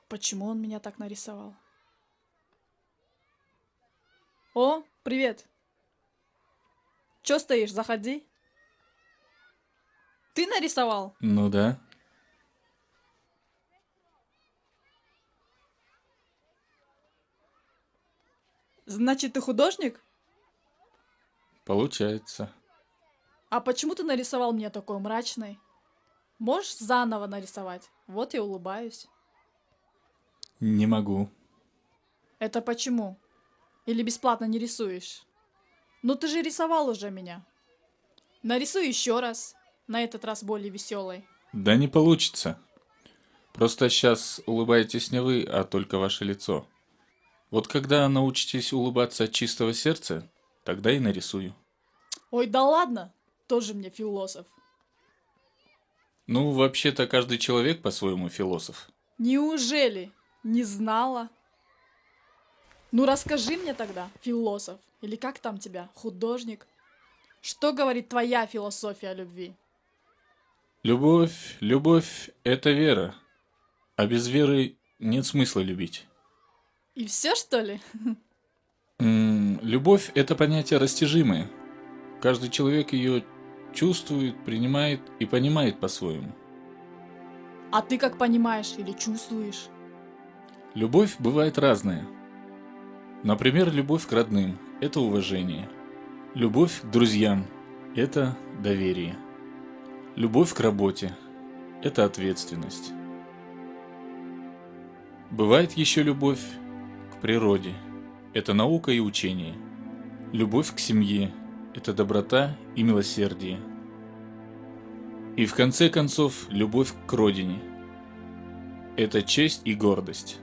G: Почему он меня так нарисовал? О, привет. Чё стоишь? Заходи. Ты нарисовал?
S: Ну да.
G: Значит, ты художник?
S: Получается.
G: А почему ты нарисовал меня такой мрачный? Можешь заново нарисовать? Вот я улыбаюсь.
S: Не могу.
G: Это почему? Или бесплатно не рисуешь? Ну ты же рисовал уже меня. Нарисуй еще раз, на этот раз более веселой.
S: Да не получится. Просто сейчас улыбаетесь не вы, а только ваше лицо. Вот когда научитесь улыбаться от чистого сердца, тогда и нарисую.
G: Ой, да ладно, тоже мне философ.
S: Ну, вообще-то каждый человек по-своему философ.
G: Неужели? Не знала. Ну расскажи мне тогда, философ, или как там тебя, художник? Что говорит твоя философия любви?
S: Любовь – это вера. А без веры нет смысла любить.
G: И все, что ли?
S: Любовь – это понятие растяжимое. Каждый человек ее чувствует, принимает и понимает по-своему.
G: А ты как понимаешь или чувствуешь?
S: Любовь бывает разная. Например, любовь к родным – это уважение. Любовь к друзьям – это доверие. Любовь к работе – это ответственность. Бывает еще любовь к природе – это наука и учение. Любовь к семье – это доброта и милосердие. И в конце концов, любовь к родине – это честь и гордость.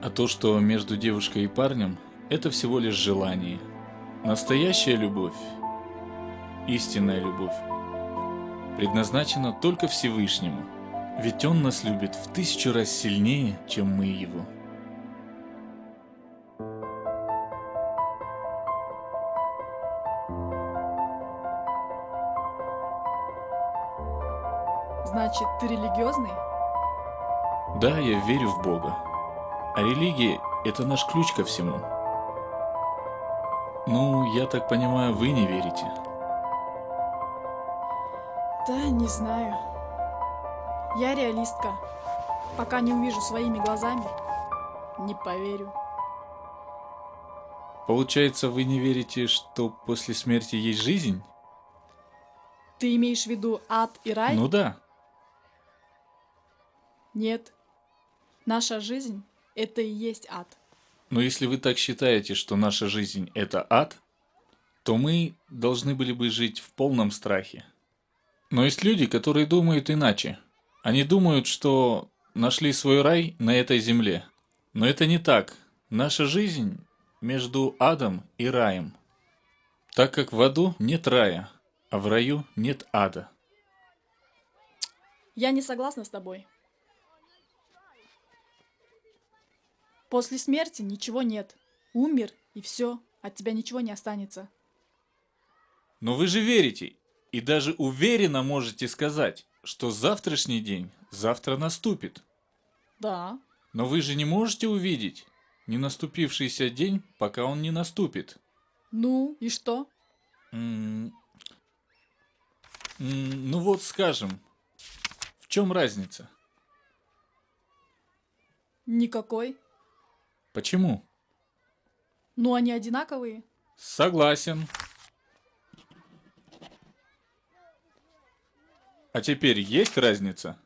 S: А то, что между девушкой и парнем – это всего лишь желание. Настоящая любовь, истинная любовь, предназначена только Всевышнему, ведь Он нас любит в 1000 раз сильнее, чем мы Его.
G: Значит, ты религиозный?
S: Да, я верю в Бога. А религия – это наш ключ ко всему. Ну, я так понимаю, вы не верите.
G: Да, не знаю. Я реалистка. Пока не увижу своими глазами, не поверю.
S: Получается, вы не верите, что после смерти есть жизнь?
G: Ты имеешь в виду ад и рай?
S: Ну да.
G: Нет. Наша жизнь – это и есть ад.
S: Но если вы так считаете, что наша жизнь – это ад, то мы должны были бы жить в полном страхе. Но есть люди, которые думают иначе. Они думают, что нашли свой рай на этой земле. Но это не так. Наша жизнь между адом и раем. Так как в аду нет рая, а в раю нет ада.
G: Я не согласна с тобой. После смерти ничего нет. Умер, и все. От тебя ничего не останется.
S: Но вы же верите, и даже уверенно можете сказать, что завтрашний день завтра наступит.
G: Да.
S: Но вы же не можете увидеть не наступившийся день, пока он не наступит.
G: Ну, и что?
S: Ну вот, скажем, в чем разница?
G: Никакой.
S: Почему?
G: Ну, они одинаковые.
S: Согласен. А теперь есть разница?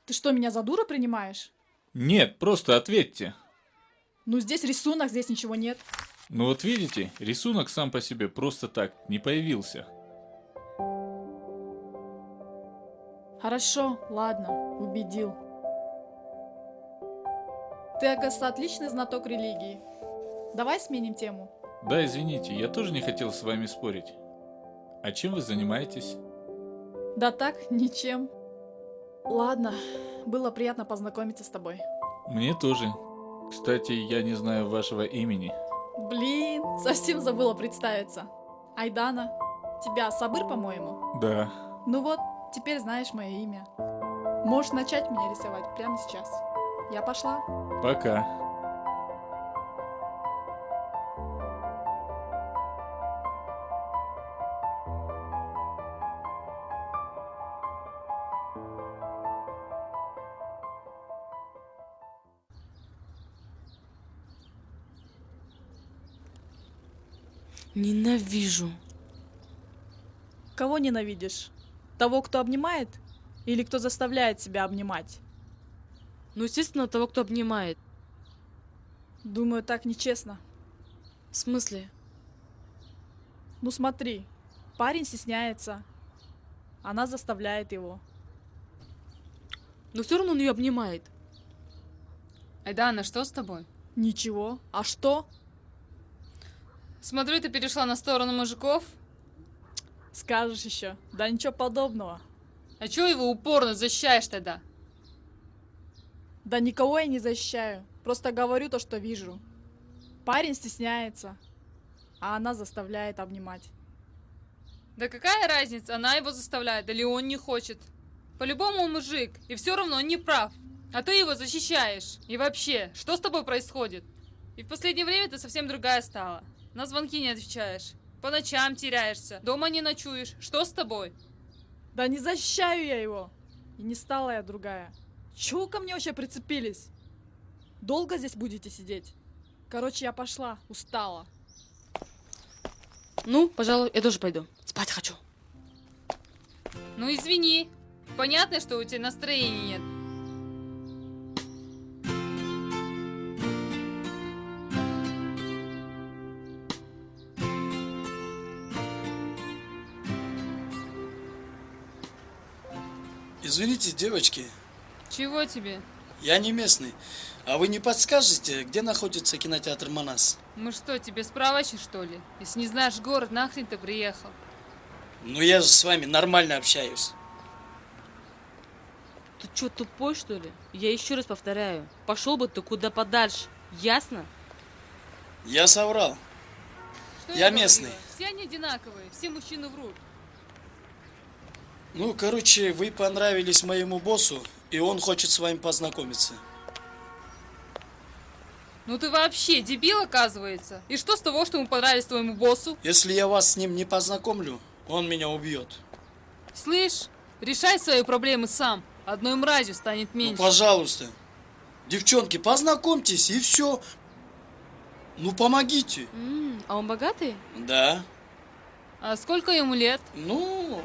G: Ты что, меня за дуру принимаешь?
S: Нет, просто ответьте.
G: Ну, здесь рисунок, здесь ничего нет.
S: Ну вот видите, рисунок сам по себе просто так не появился.
G: Хорошо, ладно, убедил. Ты, оказывается, отличный знаток религии. Давай сменим тему.
S: Да, извините, я тоже не хотел с вами спорить. А чем вы занимаетесь?
G: Да так, ничем. Ладно, было приятно познакомиться с тобой.
S: Мне тоже. Кстати, я не знаю вашего имени.
G: Блин, совсем забыла представиться. Айдана. Тебя Сабыр, по-моему?
S: Да.
G: Ну вот, теперь знаешь мое имя. Можешь начать меня рисовать прямо сейчас. Я пошла.
S: Пока.
C: Ненавижу.
G: Кого ненавидишь? Того, кто обнимает? Или кто заставляет себя обнимать?
C: Ну, естественно, того, кто обнимает.
G: Думаю, так нечестно.
C: В смысле?
G: Ну смотри, парень стесняется. Она заставляет его.
C: Но все равно он ее обнимает.
J: Айдана, что с тобой?
G: Ничего. А что?
J: Смотрю, ты перешла на сторону мужиков.
G: Скажешь еще. Да ничего подобного.
J: А чего его упорно защищаешь тогда?
G: Да никого я не защищаю. Просто говорю то, что вижу. Парень стесняется, а она заставляет обнимать.
J: Да какая разница, она его заставляет, или он не хочет. По-любому он мужик, и все равно он не прав. А ты его защищаешь. И вообще, что с тобой происходит? И в последнее время ты совсем другая стала. На звонки не отвечаешь. По ночам теряешься, дома не ночуешь. Что с тобой?
G: Да не защищаю я его. И не стала я другая. Чего вы ко мне вообще прицепились? Долго здесь будете сидеть? Короче, я пошла, устала.
C: Ну, пожалуй, я тоже пойду. Спать хочу.
J: Ну извини. Понятно, что у тебя настроения нет.
E: Извините, девочки,
J: Чего тебе?
E: я не местный. А вы не подскажете, где находится кинотеатр «Манас»?
J: Мы что, тебе справочник, что ли? Если не знаешь город, нахрен ты приехал?
E: Ну я же с вами нормально общаюсь.
C: Ты что, тупой, что ли? Я еще раз повторяю. Пошел бы ты куда подальше. Ясно?
E: Я соврал.
J: Что
E: Я
J: говорила?
E: местный.
J: Все они одинаковые, все мужчины врут.
E: Ну, короче, вы понравились моему боссу, и он хочет с вами познакомиться.
J: Ну ты вообще дебил, оказывается. И что с того, что мы понравились твоему боссу?
E: Если я вас с ним не познакомлю, он меня убьет.
J: Слышь, решай свои проблемы сам. Одной мразью станет
E: Ну,
J: меньше.
E: пожалуйста. Девчонки, познакомьтесь, и все. Ну, помогите.
C: А он богатый?
E: Да.
J: А сколько ему лет?
E: Ну,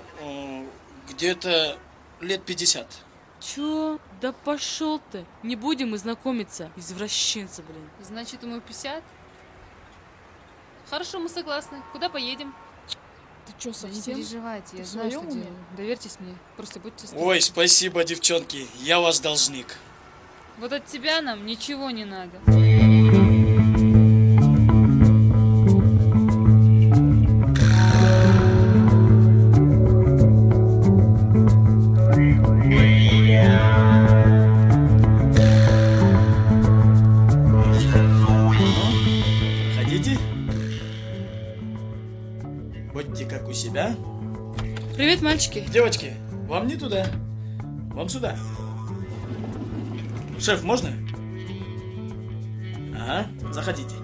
E: где-то лет 50.
C: Чё? Да пошел ты. Не будем мы знакомиться. Извращенцы, блин.
J: Значит, ему 50? Хорошо, мы согласны. Куда поедем?
G: Ты чё,
J: Да не
G: совсем?
J: переживайте,
G: Ты
J: я
G: в
J: знаю, что
G: своём уме?
J: делаю. Доверьтесь мне. Просто будьте
E: Ой, спасибо, девчонки. Я ваш должник.
J: Вот от тебя нам ничего не надо.
E: Хотите? Будьте как у себя.
C: Привет, мальчики.
E: Девочки, вам не туда. Вам сюда. Шеф, можно? Ага, заходите.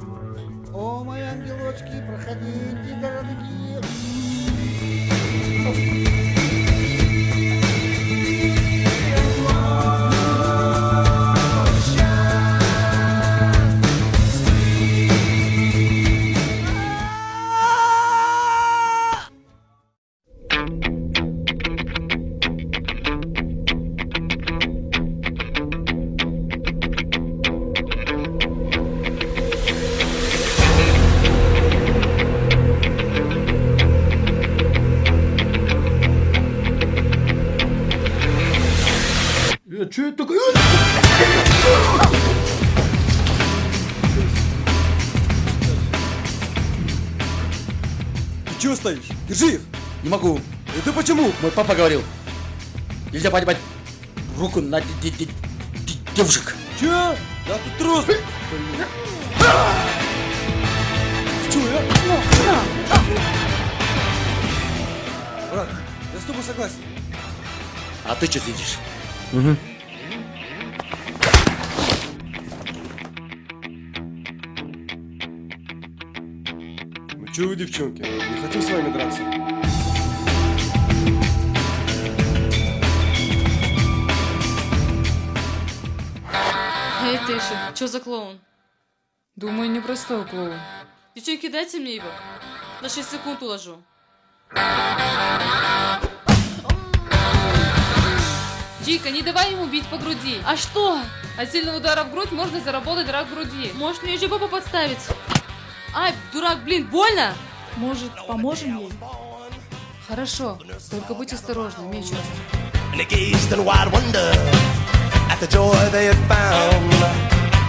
H: О, мои ангелочки, проходите, дорогие.
E: Что это такое?
O: Ты чего стоишь? Держи их! Не могу. Это почему? Мой папа говорил. Нельзя поднимать руку на девушек. Че? Да ты трус! Чего? Брат, я с тобой согласен. А ты что сидишь? Угу.
A: Ну что вы, девчонки, не хотим с вами драться?
C: Эй, ты еще, что за клоун?
J: Думаю, непростой клоун.
C: Девчонки, дайте мне его. На 6 секунд уложу.
J: Чика, не давай ему бить по груди.
C: А что?
J: От сильного удара в грудь можно заработать рак груди.
C: Может, мне еще попу подставить? Ай, дурак, блин, больно?
G: Может, поможем ей?
C: Хорошо, только будь осторожна, меч острый.
I: And they gazed in wide wonder at the joy they had found.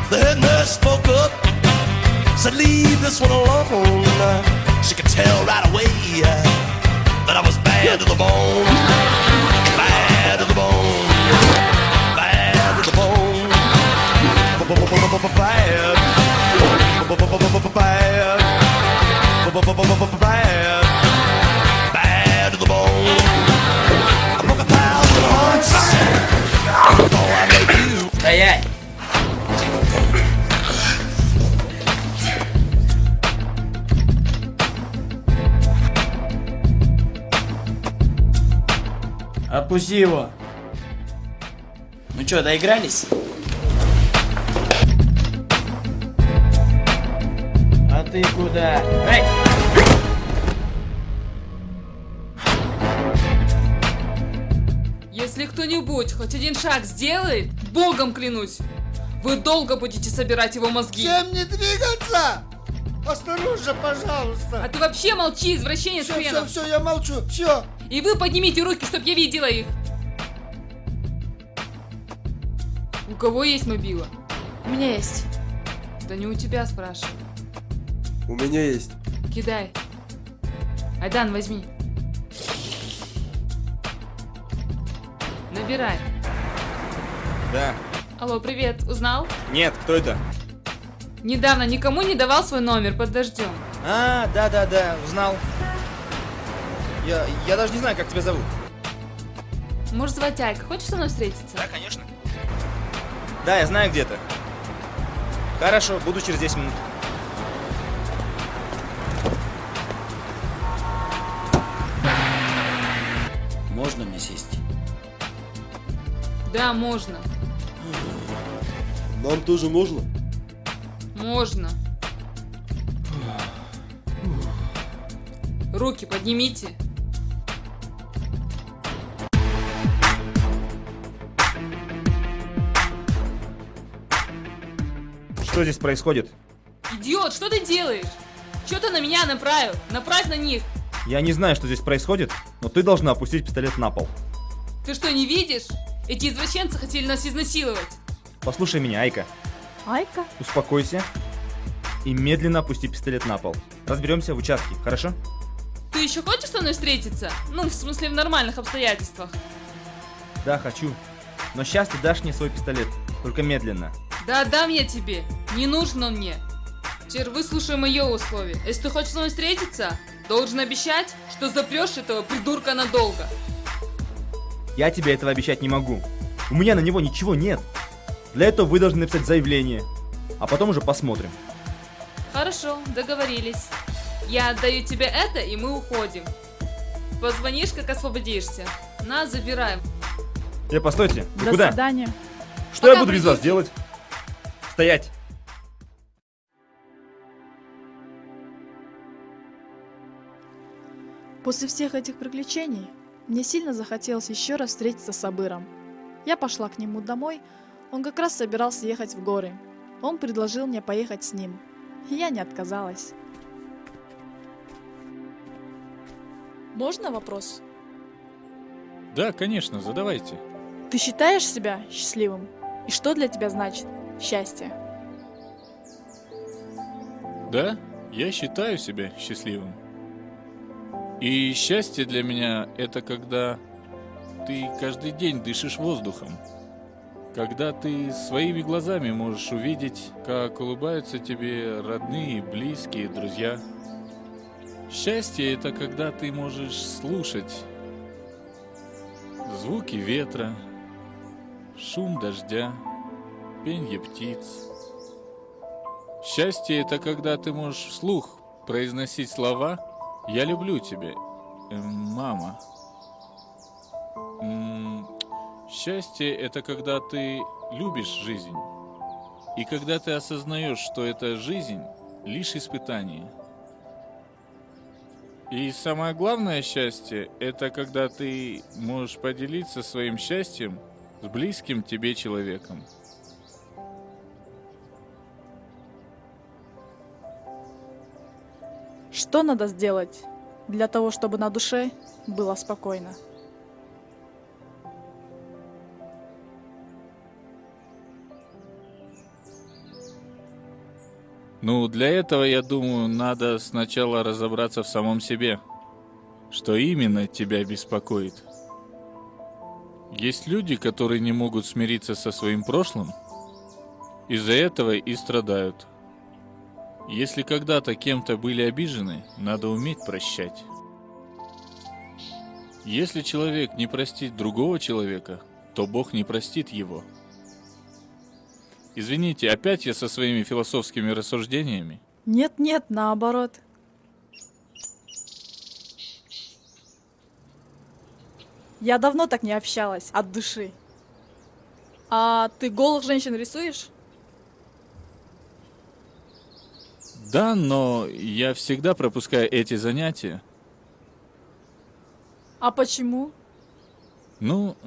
I: The head nurse spoke up, said, leave this one alone. She could tell right away that I was bad to the bone. Bad to the bone. Bad to the bone. Bad. Bad. Bad to the bone. I broke 1,000 hearts. Oh, I made you.
T: Стоять! Отпусти его. Ну чё, доигрались? А ты куда? Эй!
J: Если кто-нибудь хоть один шаг сделает, богом клянусь, вы долго будете собирать его мозги.
H: Всем не двигаться! Осторожно, пожалуйста!
J: А ты вообще молчи, извращенец хренов!
H: Все, я молчу, все!
J: И вы поднимите руки, чтоб я видела их! У кого есть мобила?
C: У меня есть.
J: Да не у тебя, спрашиваю.
A: У меня есть.
J: Кидай. Айдан, возьми. Набирай.
L: Да.
J: Алло, привет, узнал?
L: Нет, кто это?
J: Недавно никому не давал свой номер под дождем.
L: А, да, узнал. Я даже не знаю, как тебя зовут.
J: Может, звать Айка, хочешь со мной встретиться?
L: Да, конечно. Да, я знаю где-то. Хорошо, буду через 10 минут.
T: Можно мне сесть?
J: Да, можно.
Q: Нам тоже можно?
J: Можно. Руки поднимите.
L: Что здесь происходит?
J: Идиот, что ты делаешь? Что ты на меня направил? Направь на них.
L: Я не знаю, что здесь происходит, но ты должна опустить пистолет на пол.
J: Ты что, не видишь? Эти извращенцы хотели нас изнасиловать.
L: Послушай меня, Айка.
G: Айка?
L: Успокойся и медленно опусти пистолет на пол. Разберемся в участке, хорошо?
J: Ты еще хочешь со мной встретиться? Ну, в смысле, в нормальных обстоятельствах.
L: Да, хочу. Но сейчас ты дашь мне свой пистолет, только медленно.
J: Да отдам я тебе. Не нужен он мне. Теперь выслушай мое условие. Если ты хочешь со мной встретиться, должен обещать, что запрешь этого придурка надолго.
L: Я тебе этого обещать не могу. У меня на него ничего нет. Для этого вы должны написать заявление. А потом уже посмотрим.
J: Хорошо, договорились. Я отдаю тебе это, и мы уходим. Позвонишь, как освободишься. Нас забираем.
L: Постойте. Вы
G: До
L: куда?
G: свидания.
L: Что я буду без вас делать? Стоять.
G: После всех этих приключений мне сильно захотелось еще раз встретиться с Абыром. Я пошла к нему домой, он как раз собирался ехать в горы. Он предложил мне поехать с ним, и я не отказалась. Можно вопрос?
S: Да, конечно, задавайте.
G: Ты считаешь себя счастливым? И что для тебя значит счастье?
S: Да, я считаю себя счастливым. И счастье для меня — это когда ты каждый день дышишь воздухом. Когда ты своими глазами можешь увидеть, как улыбаются тебе родные, близкие, друзья. Счастье — это когда ты можешь слушать звуки ветра, шум дождя, пенье птиц. Счастье — это когда ты можешь вслух произносить слова «Я люблю тебя, мама». Счастье — это когда ты любишь жизнь, и когда ты осознаешь, что эта жизнь — лишь испытание. И самое главное счастье — это когда ты можешь поделиться своим счастьем с близким тебе человеком.
G: Что надо сделать для того, чтобы на душе было спокойно?
S: Ну, для этого, я думаю, надо сначала разобраться в самом себе. Что именно тебя беспокоит? Есть люди, которые не могут смириться со своим прошлым, из-за этого и страдают. Если когда-то кем-то были обижены, надо уметь прощать. Если человек не простит другого человека, то Бог не простит его. Извините, опять я со своими философскими рассуждениями?
G: Нет, наоборот. Я давно так не общалась, от души. А ты голых женщин рисуешь?
S: Да, но я всегда пропускаю эти занятия.
G: А почему?
S: Ну,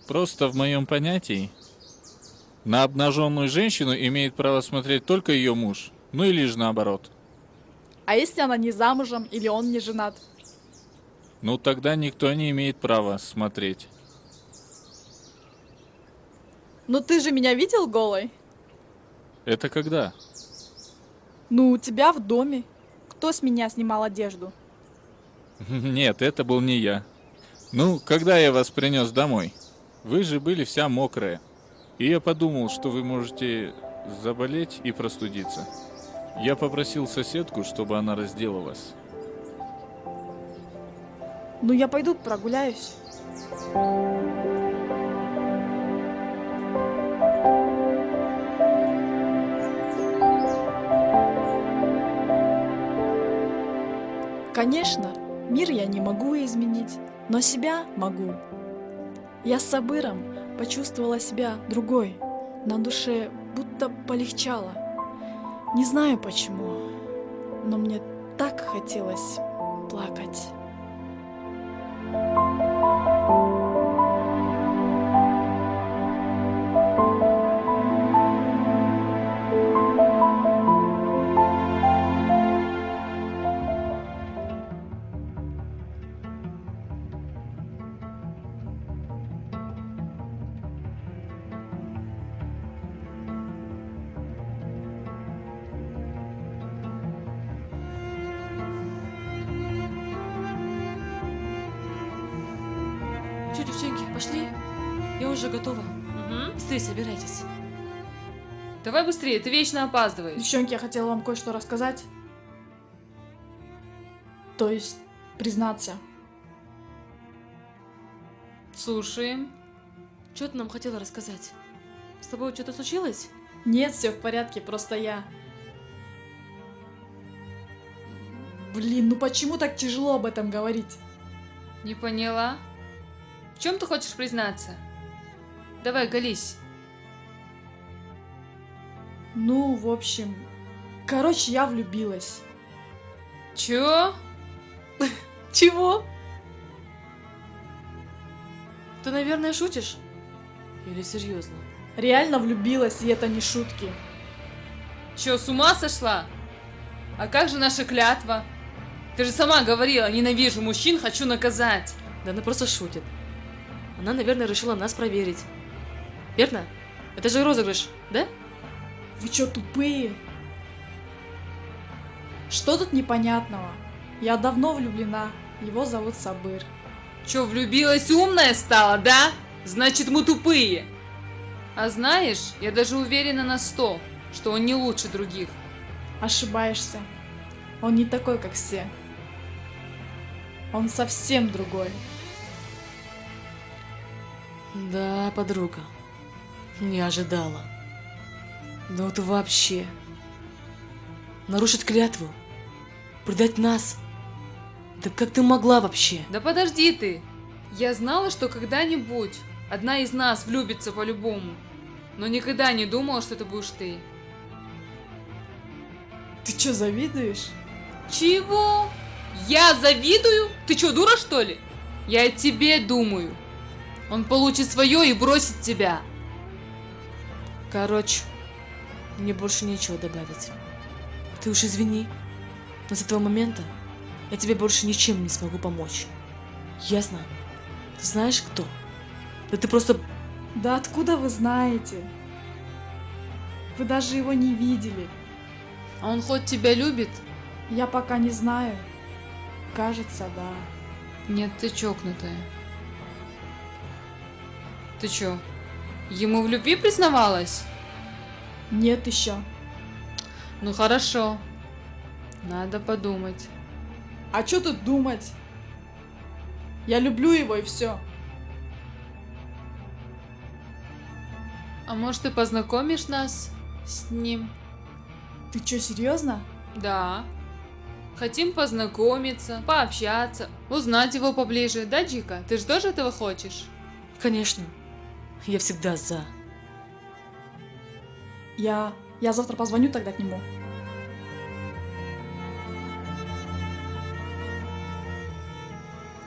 S: просто в моем понятии на обнаженную женщину имеет право смотреть только ее муж, ну или же наоборот.
G: А если она не замужем или он не женат?
S: Ну тогда никто не имеет права смотреть.
G: Ну ты же меня видел голой?
S: Это когда?
G: Ну, у тебя в доме. Кто с меня снимал одежду?
S: Нет, это был не я. Ну, когда я вас принес домой, вы же были вся мокрая. И я подумал, что вы можете заболеть и простудиться. Я попросил соседку, чтобы она раздела вас.
G: Ну, я пойду прогуляюсь. Конечно, мир я не могу изменить, но себя могу. Я с Сабыром почувствовала себя другой, на душе будто полегчало. Не знаю почему, но мне так хотелось плакать.
C: Че, девчонки, пошли? Я уже готова. Быстрее собирайтесь.
J: Давай быстрее, ты вечно опаздываешь.
G: Девчонки, я хотела вам кое-что рассказать. То есть, признаться.
J: Слушаем.
C: Что ты нам хотела рассказать? С тобой что-то случилось?
G: Нет, все в порядке, просто я... Блин, ну почему так тяжело об этом говорить?
J: Не поняла. В чем ты хочешь признаться? Давай, колись.
G: Ну, в общем... Короче, я влюбилась.
J: Чё?
G: Чего?
C: Ты, наверное, шутишь? Или серьезно?
G: Реально влюбилась, и это не шутки.
J: Чё, с ума сошла? А как же наша клятва? Ты же сама говорила, ненавижу мужчин, хочу наказать.
C: Да она просто шутит. Она, наверное, решила нас проверить. Верно? Это же розыгрыш, да?
G: Вы чё, тупые? Что тут непонятного? Я давно влюблена. Его зовут Сабыр.
J: Чё, влюбилась, умная стала, да? Значит, мы тупые. А знаешь, я даже уверена на 100, что он не лучше других.
G: Ошибаешься. Он не такой, как все. Он совсем другой.
C: Да, подруга. Не ожидала. Да вот вообще. Нарушить клятву. Предать нас. Да как ты могла вообще?
J: Да подожди ты. Я знала, что когда-нибудь одна из нас влюбится по-любому. Но никогда не думала, что это будешь ты.
G: Ты чё, завидуешь?
J: Чего? Я завидую? Ты чё, дура, что ли? Я о тебе думаю. Он получит свое и бросит тебя.
C: Короче, мне больше нечего добавить. Ты уж извини, но с этого момента я тебе больше ничем не смогу помочь. Ясно? Ты знаешь, кто? Да ты просто...
G: Да откуда вы знаете? Вы даже его не видели.
J: А он хоть тебя любит?
G: Я пока не знаю. Кажется, да.
J: Нет, ты чокнутая. Ты чё, ему в любви признавалась?
G: Нет еще.
J: Ну хорошо. Надо подумать.
G: А что тут думать? Я люблю его и все.
J: А может, ты познакомишь нас с ним?
G: Ты что, серьезно?
J: Да. Хотим познакомиться, пообщаться, узнать его поближе, да, Джика? Ты же тоже этого хочешь?
C: Конечно. Я всегда за.
G: Я завтра позвоню тогда к нему.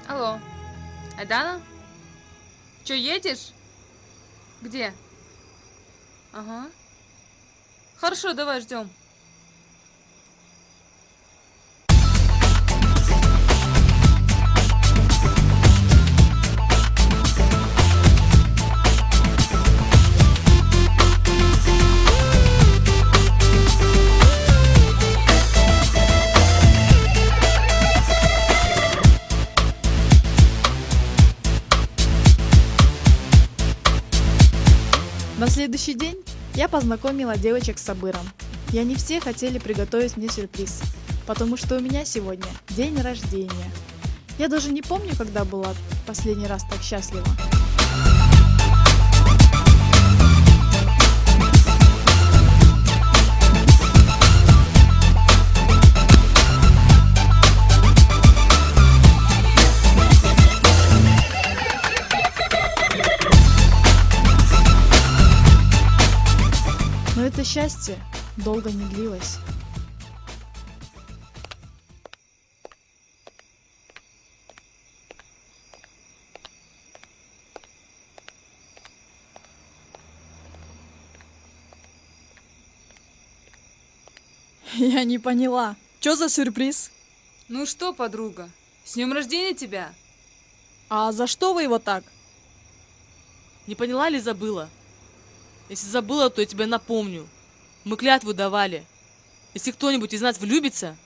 J: Алло, Айдана? Чё, едешь? Где? Ага. Хорошо, давай ждем.
G: На следующий день я познакомила девочек с Сабыром. И они все хотели приготовить мне сюрприз, потому что у меня сегодня день рождения. Я даже не помню, когда была последний раз так счастлива. Но это счастье долго не длилось. Я не поняла. Что за сюрприз?
J: Ну что, подруга, с днем рождения тебя?
G: А за что вы его так?
C: Не поняла или забыла? Если забыла, то я тебе напомню. Мы клятву давали. Если кто-нибудь из нас влюбится,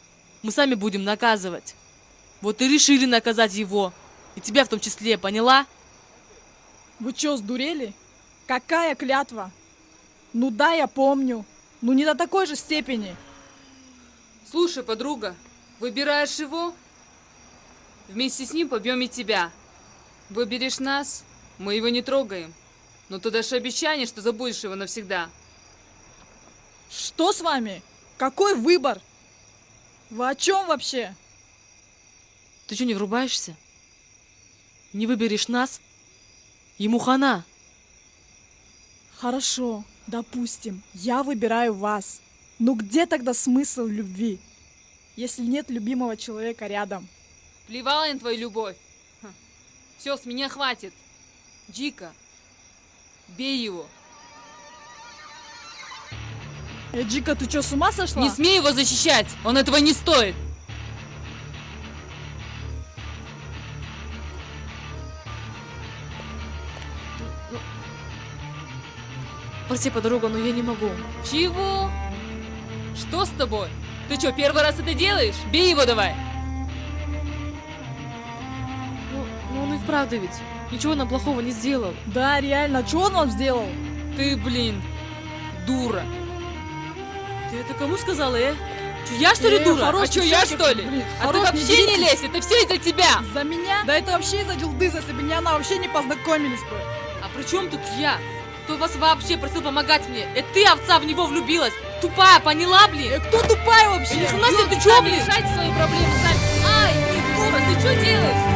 C: мы сами будем наказывать. Вот и решили наказать его. И тебя в том числе, поняла?
G: Вы что, сдурели? Какая клятва? Ну да, я помню. Ну не до такой же степени.
J: Слушай, подруга, выбираешь его, вместе с ним побьем и тебя. Выберешь нас, мы его не трогаем. Но ты дашь обещание, что забудешь его навсегда.
G: Что с вами? Какой выбор? Вы о чем вообще?
C: Ты что, не врубаешься? Не выберешь нас? Ему хана.
G: Хорошо, допустим, я выбираю вас. Ну где тогда смысл любви, если нет любимого человека рядом?
J: Плевала я на твою любовь. Все, с меня хватит. Джика, бей его.
G: Джика, ты что, с ума сошла?
J: Не смей его защищать, он этого не стоит.
C: Прости, подруга, но я не могу.
J: Чего? Что с тобой? Ты что, первый раз это делаешь? Бей его давай.
C: Ну он и вправду ведь ничего нам плохого не сделал.
G: Да, реально, что он вам сделал?
J: Ты, блин, дура.
C: Ты это кому сказала, Че, я что ли дура?
J: А что, я что ли?
G: Блин,
J: а ты вообще не лезь, это все из-за тебя.
G: За меня? Да это вообще из-за Джилдыза, если бы не она, вообще не познакомились бы.
C: А при чем тут я? Кто вас вообще просил помогать мне? Это ты, овца, в него влюбилась. Тупая, поняла, блин?
G: Кто тупая вообще?
C: У нас ты чё, блин?
J: Решайте свои проблемы сами. Ай, ты дура, ты что делаешь?